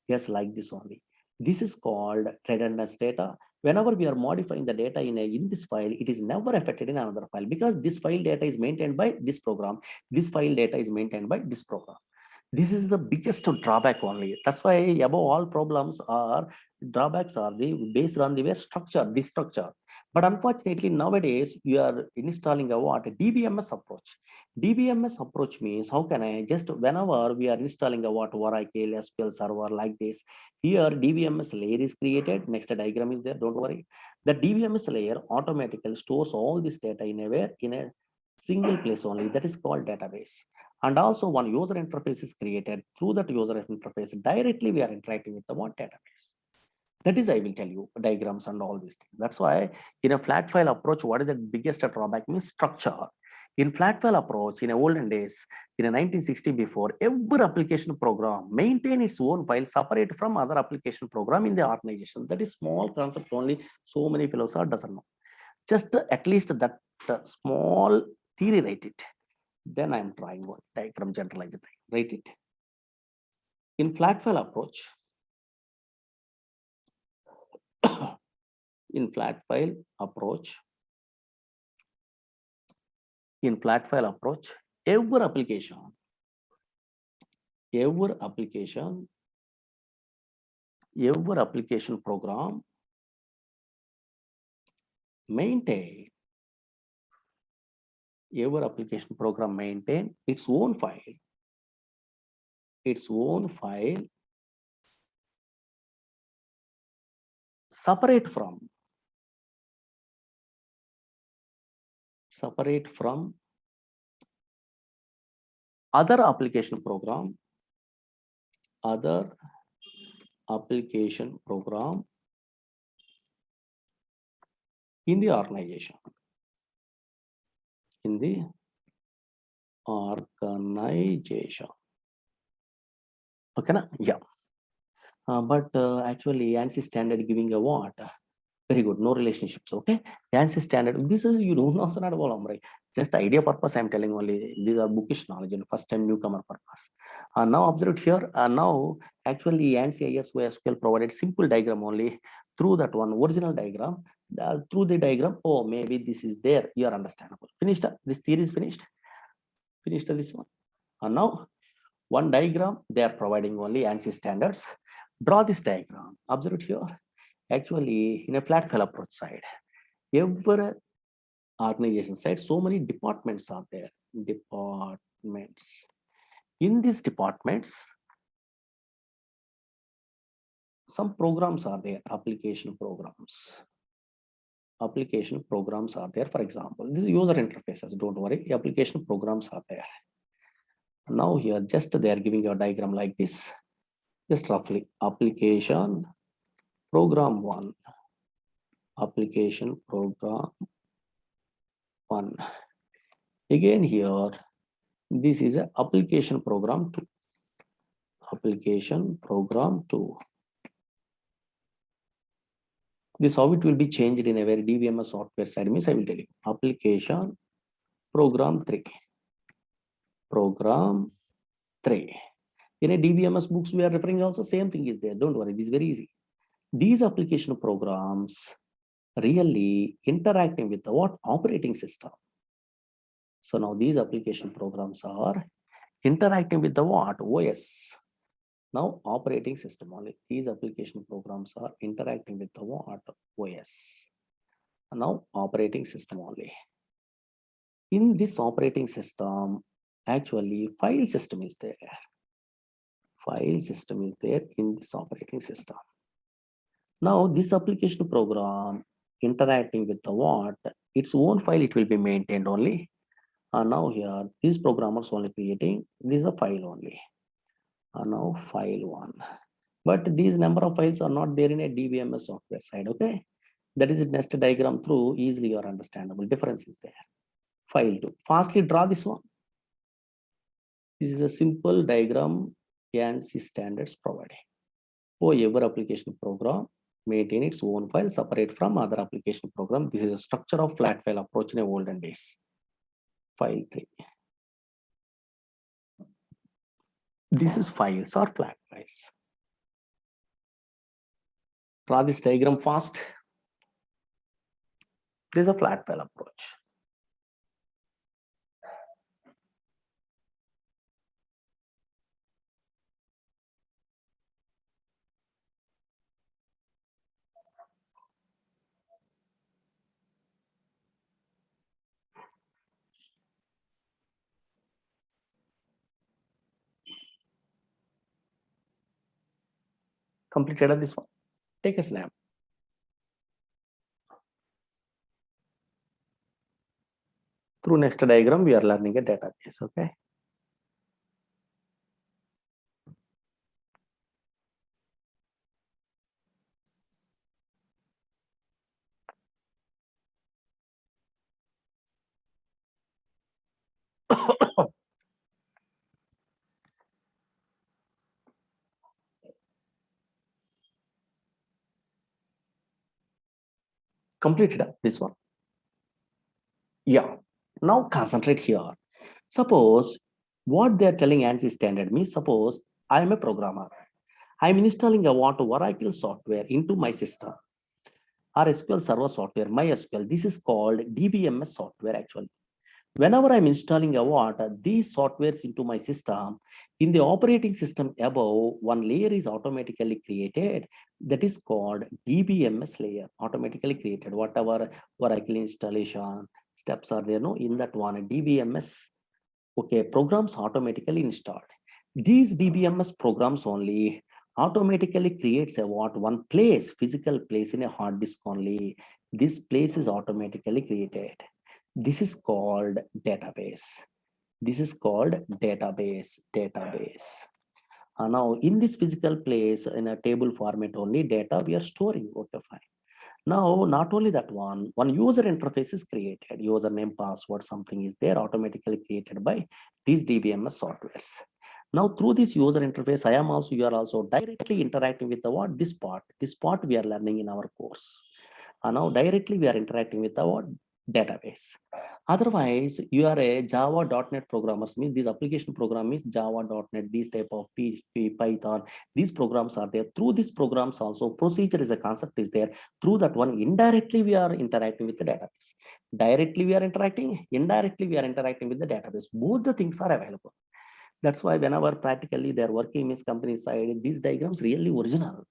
Yes, like this only. This is called redundant data. Whenever we are modifying the data in this file, it is never affected in another file because this file data is maintained by this program. This file data is maintained by this program. This is the biggest drawback only. That's why above all problems are drawbacks are based on the structure, this structure. But unfortunately, nowadays you are installing a what? A DBMS approach. DBMS approach means how can I just whenever we are installing a what Oracle SQL server like this, here DBMS layer is created. Next diagram is there. Don't worry. The DBMS layer automatically stores all this data in a single place only. That is called database. And also one user interface is created. Through that user interface, directly we are interacting with the one database. That is, I will tell you, diagrams and all these things. That's why in a flat file approach, what is the biggest drawback means structure. In flat file approach, in olden days, in a 1960 before, every application program maintain its own file separate from other application program in the organization. That is small concept only. So many fellows are doesn't know. Just at least that small theory, write it. Then I'm trying one diagram generalized, write it. In flat file approach, in flat file approach, every application program maintain its own file separate from other application program in the organization. organization. Okay, na? Yeah. But actually, ANSI standard giving a what? Very good, no relationships. Okay, ANSI standard. This is you don't also not problem, right? Just idea purpose. I'm telling only these are bookish knowledge and first time newcomer purpose. Now observe it here. Now actually ANSI ISO SQL provided simple diagram only through that one original diagram. Through the diagram, oh maybe this is there. You are understandable. Finished. This theory is finished. Finished this one. Now one diagram they are providing only ANSI standards. Draw this diagram. Observe it here. Actually, in a flat file approach side, every organization side, so many departments are there. Departments. In these departments, some programs are there, application programs. Application programs are there. For example, this is user interfaces. Don't worry, application programs are there. Now here, just they are giving a diagram like this. Just roughly, application program 1, application program 1. Again here, this is a application program 2. Application program 2. This how it will be changed in a very DBMS software side means I will tell you. Application program 3. Program 3. In a DBMS books we are referring also same thing is there. Don't worry, this is very easy. These application programs really interacting with the what operating system. So now these application programs are interacting with the what OS. Now operating system only. These application programs are interacting with the what OS. Now operating system only. In this operating system, actually file system is there. File system is there in this operating system. Now this application program interacting with the what? Its own file it will be maintained only. Now here these programmers only creating this is a file only. Now file 1. But these number of files are not there in a DBMS software side. Okay, that is a nested diagram through easily or understandable difference is there. File 2. Fastly draw this one. This is a simple diagram ANSI standards providing. For every application program, maintain its own file separate from other application program. This is a structure of flat file approach in the olden days. File 3. This is files or flat files. Draw this diagram fast. This is a flat file approach. Completed this one. Take a snap. Through next diagram, we are learning a database. Okay. Completed this one. Yeah. Now concentrate here. Suppose what they are telling ANSI standard means suppose I am a programmer. I am installing a what Oracle software into my system or SQL Server software, MySQL. This is called DBMS software actually. Whenever I'm installing a what these softwares into my system, in the operating system above, one layer is automatically created. That is called DBMS layer, automatically created. Whatever Oracle installation steps are there, no, in that one DBMS, okay, programs automatically installed. These DBMS programs only automatically creates a what one place, physical place in a hard disk only. This place is automatically created. This is called database. This is called database. Now in this physical place in a table format only data we are storing. Okay, fine. Now, not only that one user interface is created, username, password, something is there automatically created by these DBMS softwares. Now, through this user interface, you are also directly interacting with the what? This part we are learning in our course. And now directly we are interacting with our database. Otherwise, you are a Java.NET programmers, means this application program is Java.NET, these type of PHP, Python, these programs are there. Through these programs also, procedure is a concept is there. Through that one, indirectly we are interacting with the database. Directly we are interacting, indirectly we are interacting with the database. Both the things are available. That's why whenever practically they are working in company side, these diagrams really original.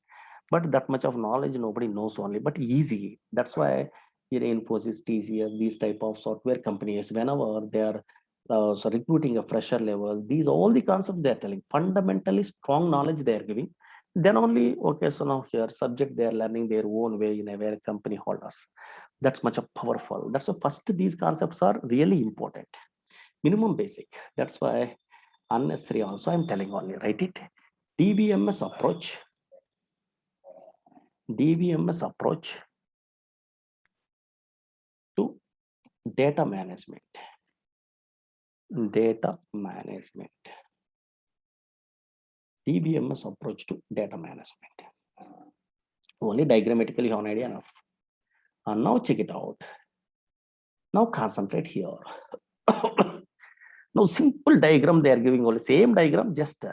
But that much of knowledge nobody knows only, but easy. That's why Infosys, TCS, these type of software companies, whenever they are so recruiting a fresher level, these all the concepts they are telling, fundamentally strong knowledge they are giving. Then only, okay, so now here subject they are learning their own way in a way company holders. That's much of powerful. That's why first these concepts are really important. Minimum basic. That's why unnecessary also I'm telling only, write it. DBMS approach to data management. DBMS approach to data management. Only diagrammatically you have an idea enough. And now check it out. Now concentrate here. Now simple diagram they are giving, only same diagram, just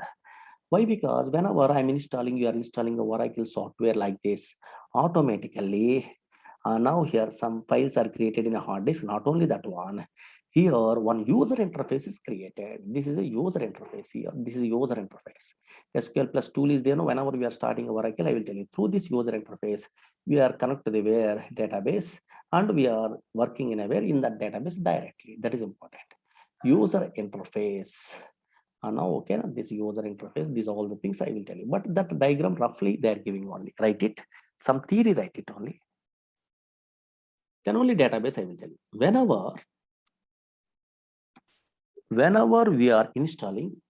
why? Because whenever I'm installing, you are installing a Oracle software like this, automatically now here some files are created in a hard disk. Not only that one, here one user interface is created. This is a user interface here. This is a user interface. SQL plus tool is there. No, whenever we are starting Oracle, I will tell you through this user interface, we are connected to the where database and we are working in a where in that database directly. That is important. User interface. And now, okay, this user interface, these are all the things I will tell you. But that diagram roughly they are giving only. Write it. Some theory, write it only. Then only database I will tell you. Whenever we are installing,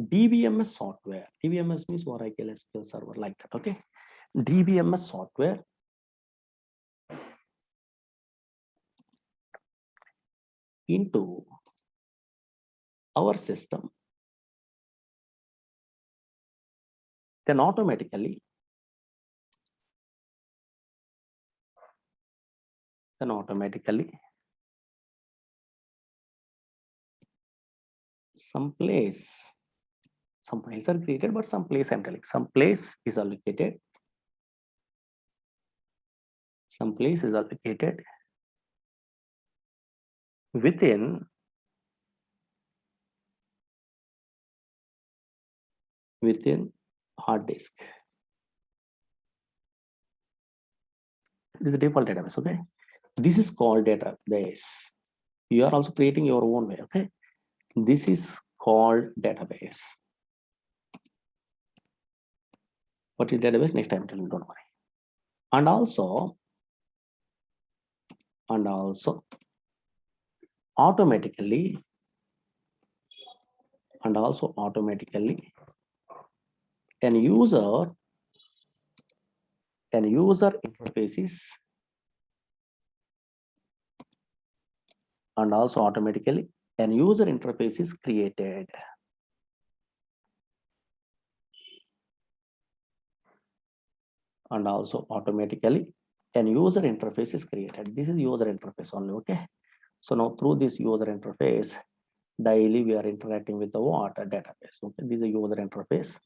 DBMS software, DBMS means Oracle SQL Server like that, okay? DBMS software into our system, then automatically some files are created, but some place I'm telling, some place is allocated within hard disk. This is a default database, okay? This is called database. You are also creating your own way, okay? This is called database. What is database? Next time, don't worry. And also automatically an user interfaces and also automatically an user interface is created. And also automatically an user interface is created. This is user interface only, okay? So now through this user interface, daily we are interacting with the what? A database, okay? This is a user interface.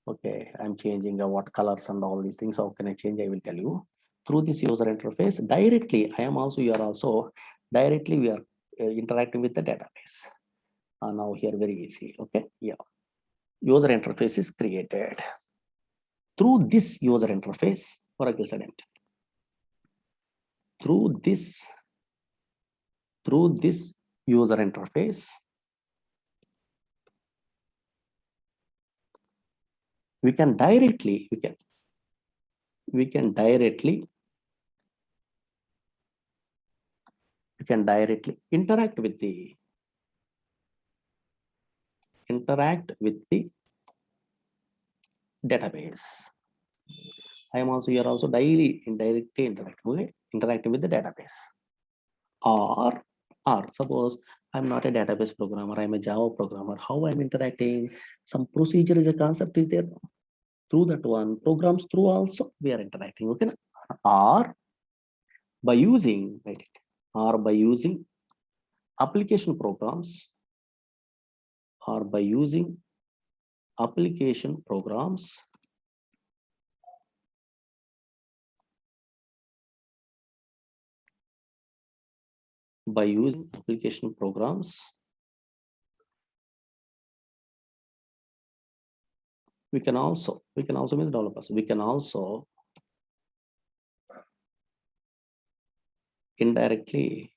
Okay, I'm changing what colors and all these things. How can I change? I will tell you. Through this user interface, directly, you are also directly we are interacting with the database. Now here very easy, okay? Yeah, user interface is created. Through this user interface, Oracle Sedent. Through this user interface, we can directly interact with the database. I am also here also daily indirectly interacting with the database. Or suppose I'm not a database programmer, I'm a Java programmer. How I'm interacting? Some procedure is a concept is there. Through that one, programs through also we are interacting. Okay. Or by using, right? Or by using application programs, or by using application programs by using application programs, we can also means developers, we can also indirectly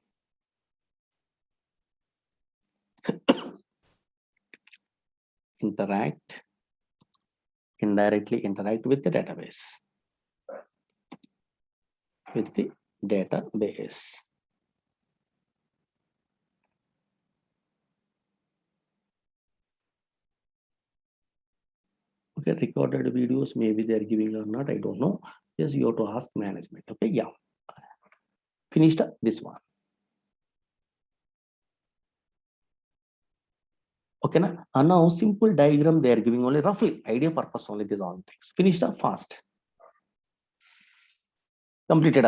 indirectly interact with the database. Okay, recorded videos, maybe they are giving or not, I don't know. Yes, you have to ask management. Okay, yeah. Finished this one. Okay, and now simple diagram they are giving only roughly idea purpose only these all things. Finished up fast. Completed.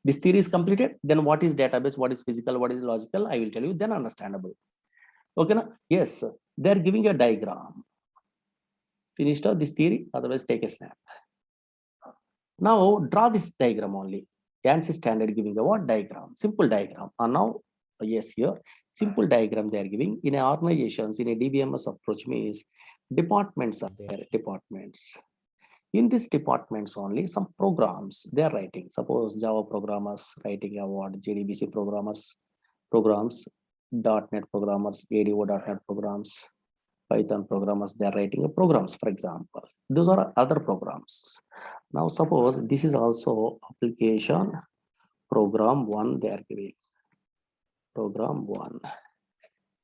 This theory is completed. Then what is database? What is physical? What is logical? I will tell you. Then understandable. Okay, yes, they are giving a diagram. Finished up this theory. Otherwise, take a snap. Now draw this diagram only. ANSI standard giving a what diagram? Simple diagram. And now, yes, here simple diagram they are giving in a organizations in a DBMS approach means departments are there. Departments. In these departments only some programs they are writing. Suppose Java programmers writing about JDBC programs, .NET programmers, ADO.NET programs, Python programmers, they are writing a programs, for example. Those are other programs. Now suppose this is also application program 1 they are giving. Program 1.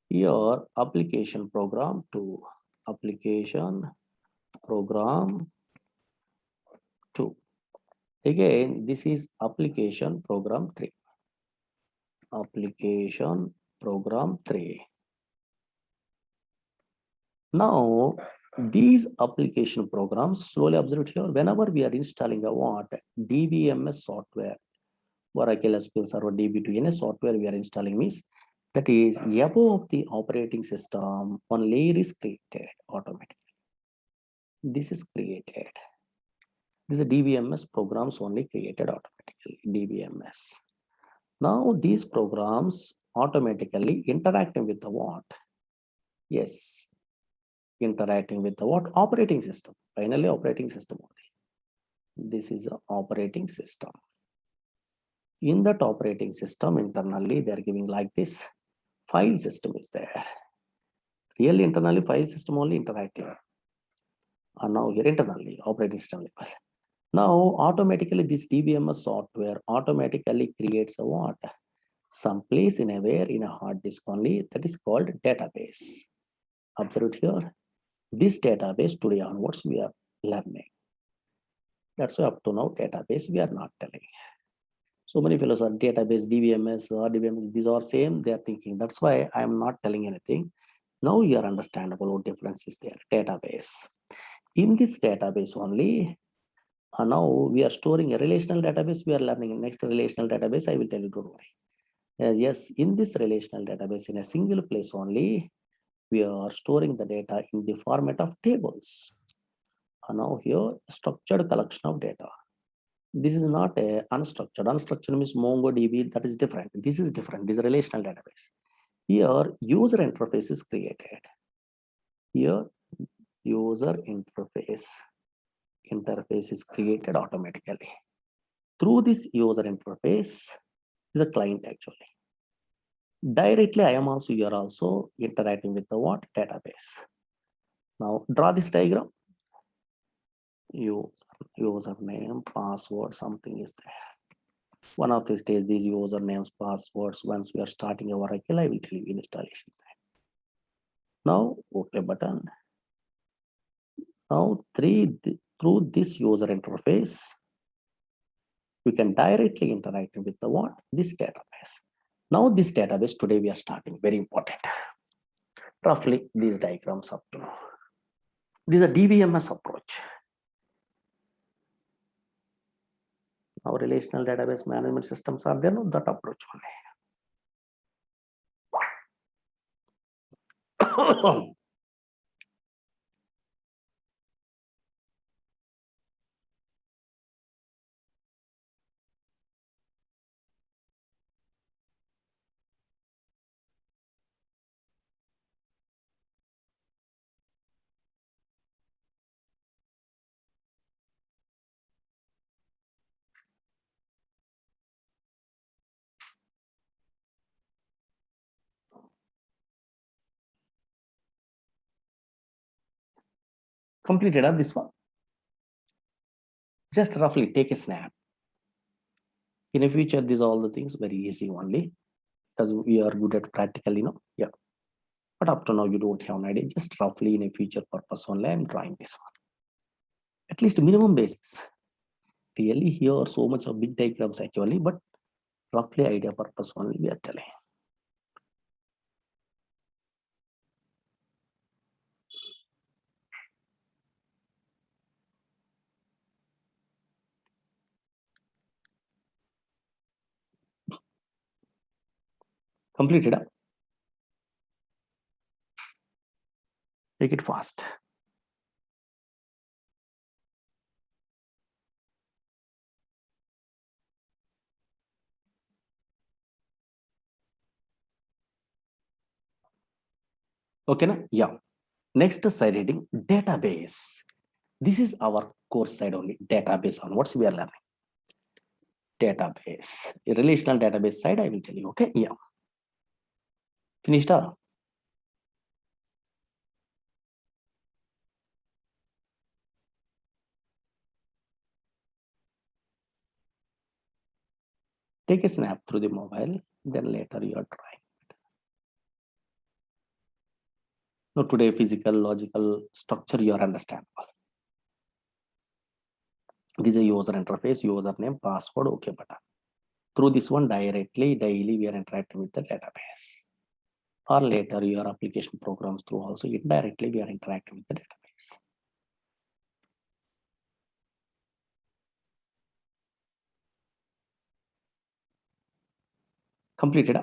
Here application program 2. Application program 2. Again, this is application program 3. Application program 3. Now, these application programs, slowly observe here, whenever we are installing a what DBMS software, Oracle SQL Server DB2 software we are installing means that is above the operating system, one layer is created automatically. This is created. This is DBMS programs only created automatically, DBMS. Now these programs automatically interacting with the what? Yes, interacting with the what? Operating system. Finally, operating system only. This is the operating system. In that operating system, internally, they are giving like this. File system is there. Really internally, file system only interacting. And now here internally, operating system level. Now, automatically, this DBMS software automatically creates a what? Some place in a hard disk only, that is called database. Observe here. This database today onwards we are learning. That's why up to now database we are not telling. So many fellows are database, DBMS, or DBMS, these are same, they are thinking. That's why I am not telling anything. Now you are understandable what difference is there. Database. In this database only, now we are storing a relational database. We are learning next relational database. I will tell you, don't worry. Yes, in this relational database, in a single place only, we are storing the data in the format of tables. And now here, structured collection of data. This is not a unstructured. Unstructured means MongoDB, that is different. This is different. This is a relational database. Here, user interface is created. Here, user interface is created automatically. Through this user interface is a client actually. Directly, I am also here also interacting with the what? Database. Now, draw this diagram. Username, password, something is there. One of these days, these usernames, passwords, once we are starting our Oracle, I will tell you installation. Now, OK button. Now through this user interface, we can directly interact with the what? This database. Now this database today we are starting, very important. Roughly these diagrams up to now. This is a DBMS approach. Our relational database management systems are there, no, that approach only. Completed this one. Just roughly take a snap. In the future, these are all the things very easy only because we are good at practical, yeah. But up to now, you don't have an idea. Just roughly in a future purpose only, I'm drawing this one. At least minimum basics. Really here so much of big diagrams actually, but roughly idea purpose only we are telling. Completed. Take it fast. Okay, na? Yeah. Next side heading, database. This is our course side only, database on what we are learning. Database, a relational database side, I will tell you, okay? Yeah. Finished up? Take a snap through the mobile, then later you are trying. Now today, physical, logical structure, you are understandable. This is a user interface, username, password, okay button. Through this one directly, daily, we are interacting with the database. Or later, your application programs through also indirectly, we are interacting with the database. Completed?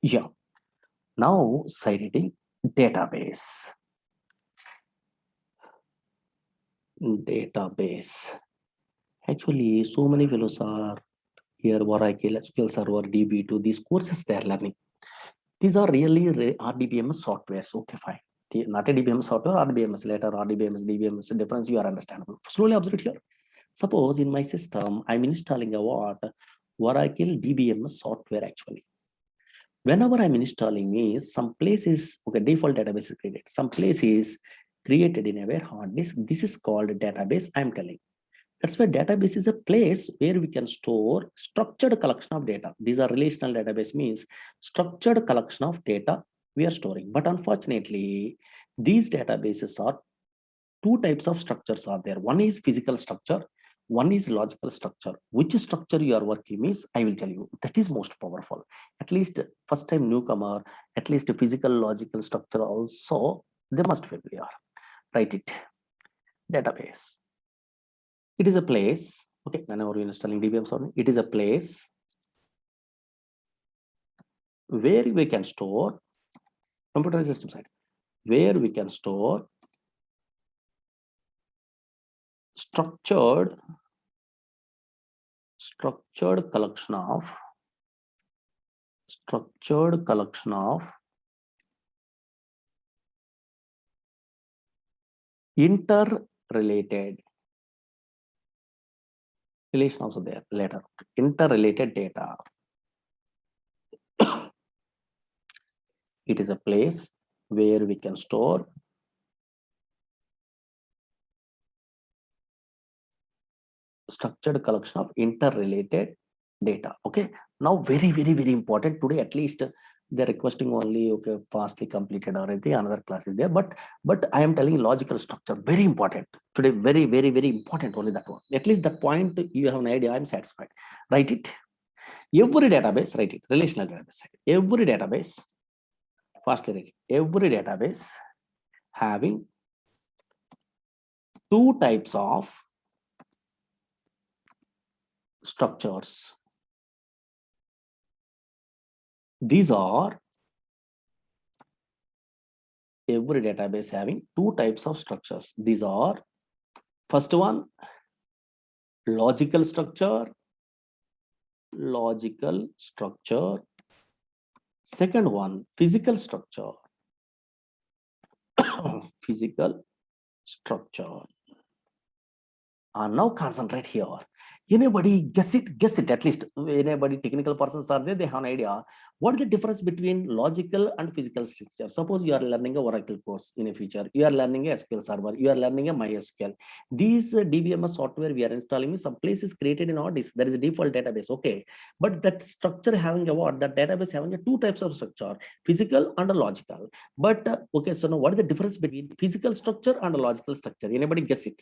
Yeah. Now, side heading, database. Database. Actually, so many fellows are here, Oracle, SQL Server, DB2, these courses they are learning. These are really RDBMS softwares. Okay, fine. Not a DBMS software, RDBMS later, RDBMS, DBMS, difference you are understandable. Slowly observe it here. Suppose in my system, I'm installing a what? Oracle DBMS software actually. Whenever I'm installing is some places, okay, default database is created. Some place is created in a where hard disk. This is called database, I'm telling. That's why database is a place where we can store structured collection of data. These are relational database means structured collection of data we are storing. But unfortunately, these databases are two types of structures are there. One is physical structure, one is logical structure. Which structure you are working is, I will tell you, that is most powerful. At least first time newcomer, at least a physical logical structure also, they must familiar. Write it. Database. It is a place, okay, whenever you're installing DBM, it is a place where we can store, computer system side, where we can store structured collection of interrelated relation also there later, interrelated data. It is a place where we can store structured collection of interrelated data. Okay, now very important today, at least they're requesting only, okay, fastly completed or anything, another class is there. But I am telling logical structure, very important today, very, very, very important, only that one. At least that point you have an idea, I'm satisfied. Write it. Every database, write it, relational database. Every database, fastly write it. Every database having two types of structures. These are every database having two types of structures. These are, first one, logical structure. Second one, physical structure. Physical structure. Now concentrate here. Anybody guess it, at least anybody technical persons are there, they have an idea what is the difference between logical and physical structure. Suppose you are learning a Oracle course in a future, you are learning a SQL server, you are learning a MySQL. These DBMS software we are installing, some place is created in our disk, there is a default database, okay, but that structure having a what, that database having a two types of structure, physical and a logical. But okay, so now what is the difference between physical structure and a logical structure? Anybody guess it?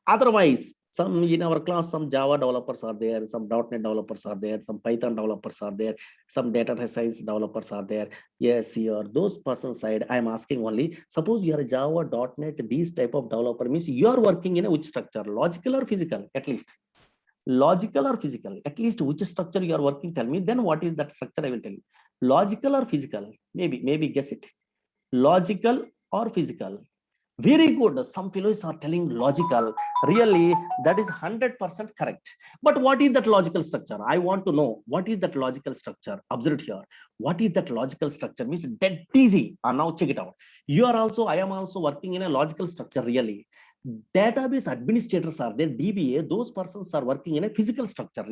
Otherwise, some in our class, some Java developers are there, some .NET developers are there, some Python developers are there, some data science developers are there. Yes, here, those person side, I am asking only, suppose you are a Java, .NET, these type of developer means you are working in a which structure, logical or physical, at least. Logical or physical, at least which structure you are working, tell me, then what is that structure, I will tell you. Logical or physical, maybe guess it. Logical or physical? Very good. Some fellows are telling logical. Really, that is 100% correct. But what is that logical structure? I want to know what is that logical structure. Observe here. What is that logical structure? Means dead easy. Now check it out. You are also, I am also working in a logical structure. Really, database administrators are there. DBA. Those persons are working in a physical structure.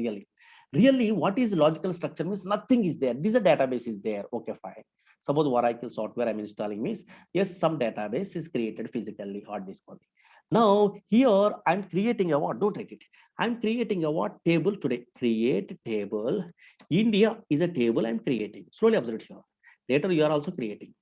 Really, what is logical structure? Means nothing is there. This is a database is there. Okay, fine. Suppose Oracle software I'm installing means, yes, some database is created physically, hard disk only. Now here I'm creating a what? Don't write it. I'm creating a what? Table today. Create table. India is a table I'm creating. Slowly observe here. Later you are also creating.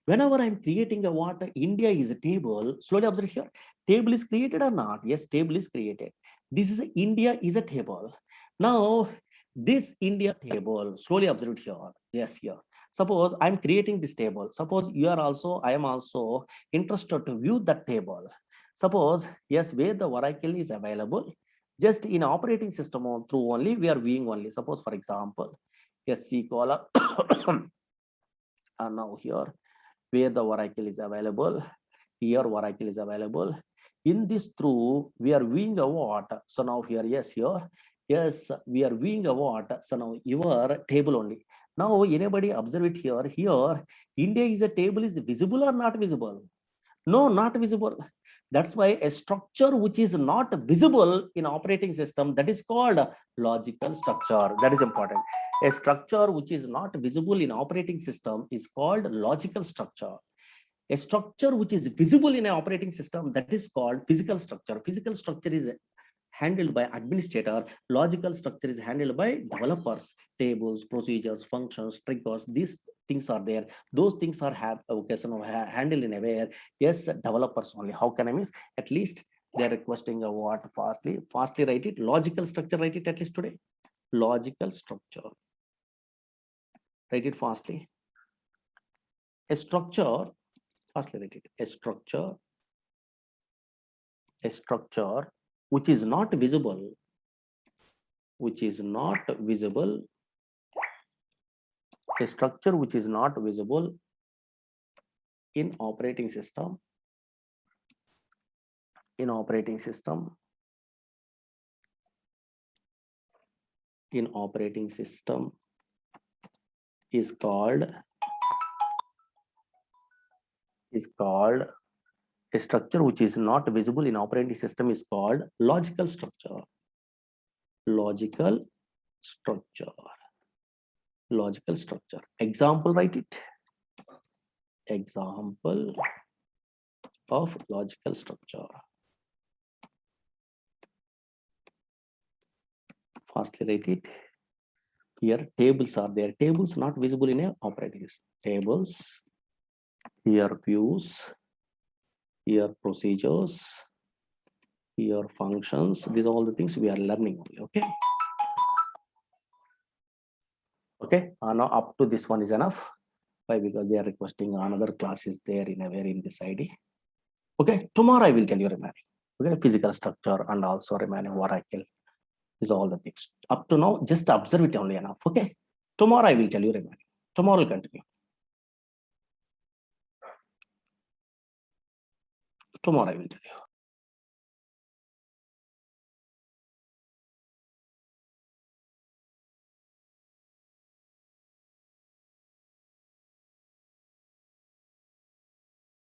Whenever I'm creating a what? India is a table. Slowly observe here. Table is created or not? Yes, table is created. This is a India is a table. Now this India table. Slowly observe here. Yes, here. Suppose I'm creating this table. Suppose you are also, I am also interested to view that table. Suppose, yes, where the Oracle is available, just in operating system through only, we are viewing only. Suppose, for example, yes, C column. And now here, where the Oracle is available, here Oracle is available. In this through, we are viewing a what? So now here, yes, here. Yes, we are viewing a what? So now your table only. Now anybody observe it here. Here, India is a table is visible or not visible? No, not visible. That's why a structure which is not visible in operating system, that is called logical structure. That is important. A structure which is not visible in operating system is called logical structure. A structure which is visible in an operating system, that is called physical structure. Physical structure is handled by administrator. Logical structure is handled by developers. Tables, procedures, functions, triggers, these things are there. Those things are handled in a way, yes, developers only. How can I miss? At least they are requesting a what? Fastly write it. Logical structure, write it at least today. Logical structure, write it fastly. A structure, fastly write it. A structure which is not visible, a structure which is not visible in operating system, is called a structure which is not visible in operating system is called logical structure. Logical structure. Example, write it. Example of logical structure. Fastly write it. Here tables are there. Tables not visible in a operating system. Tables, here views, here procedures, here functions. These are all the things we are learning only. Okay. Okay. Now up to this one is enough. Why? Because they are requesting another class is there in a very in this ID. Okay. Tomorrow I will tell you remaining. Okay. Physical structure and also remaining Oracle is all the things. Up to now, just observe it only enough. Okay. Tomorrow I will tell you remaining. Tomorrow will continue. Tomorrow I will tell you.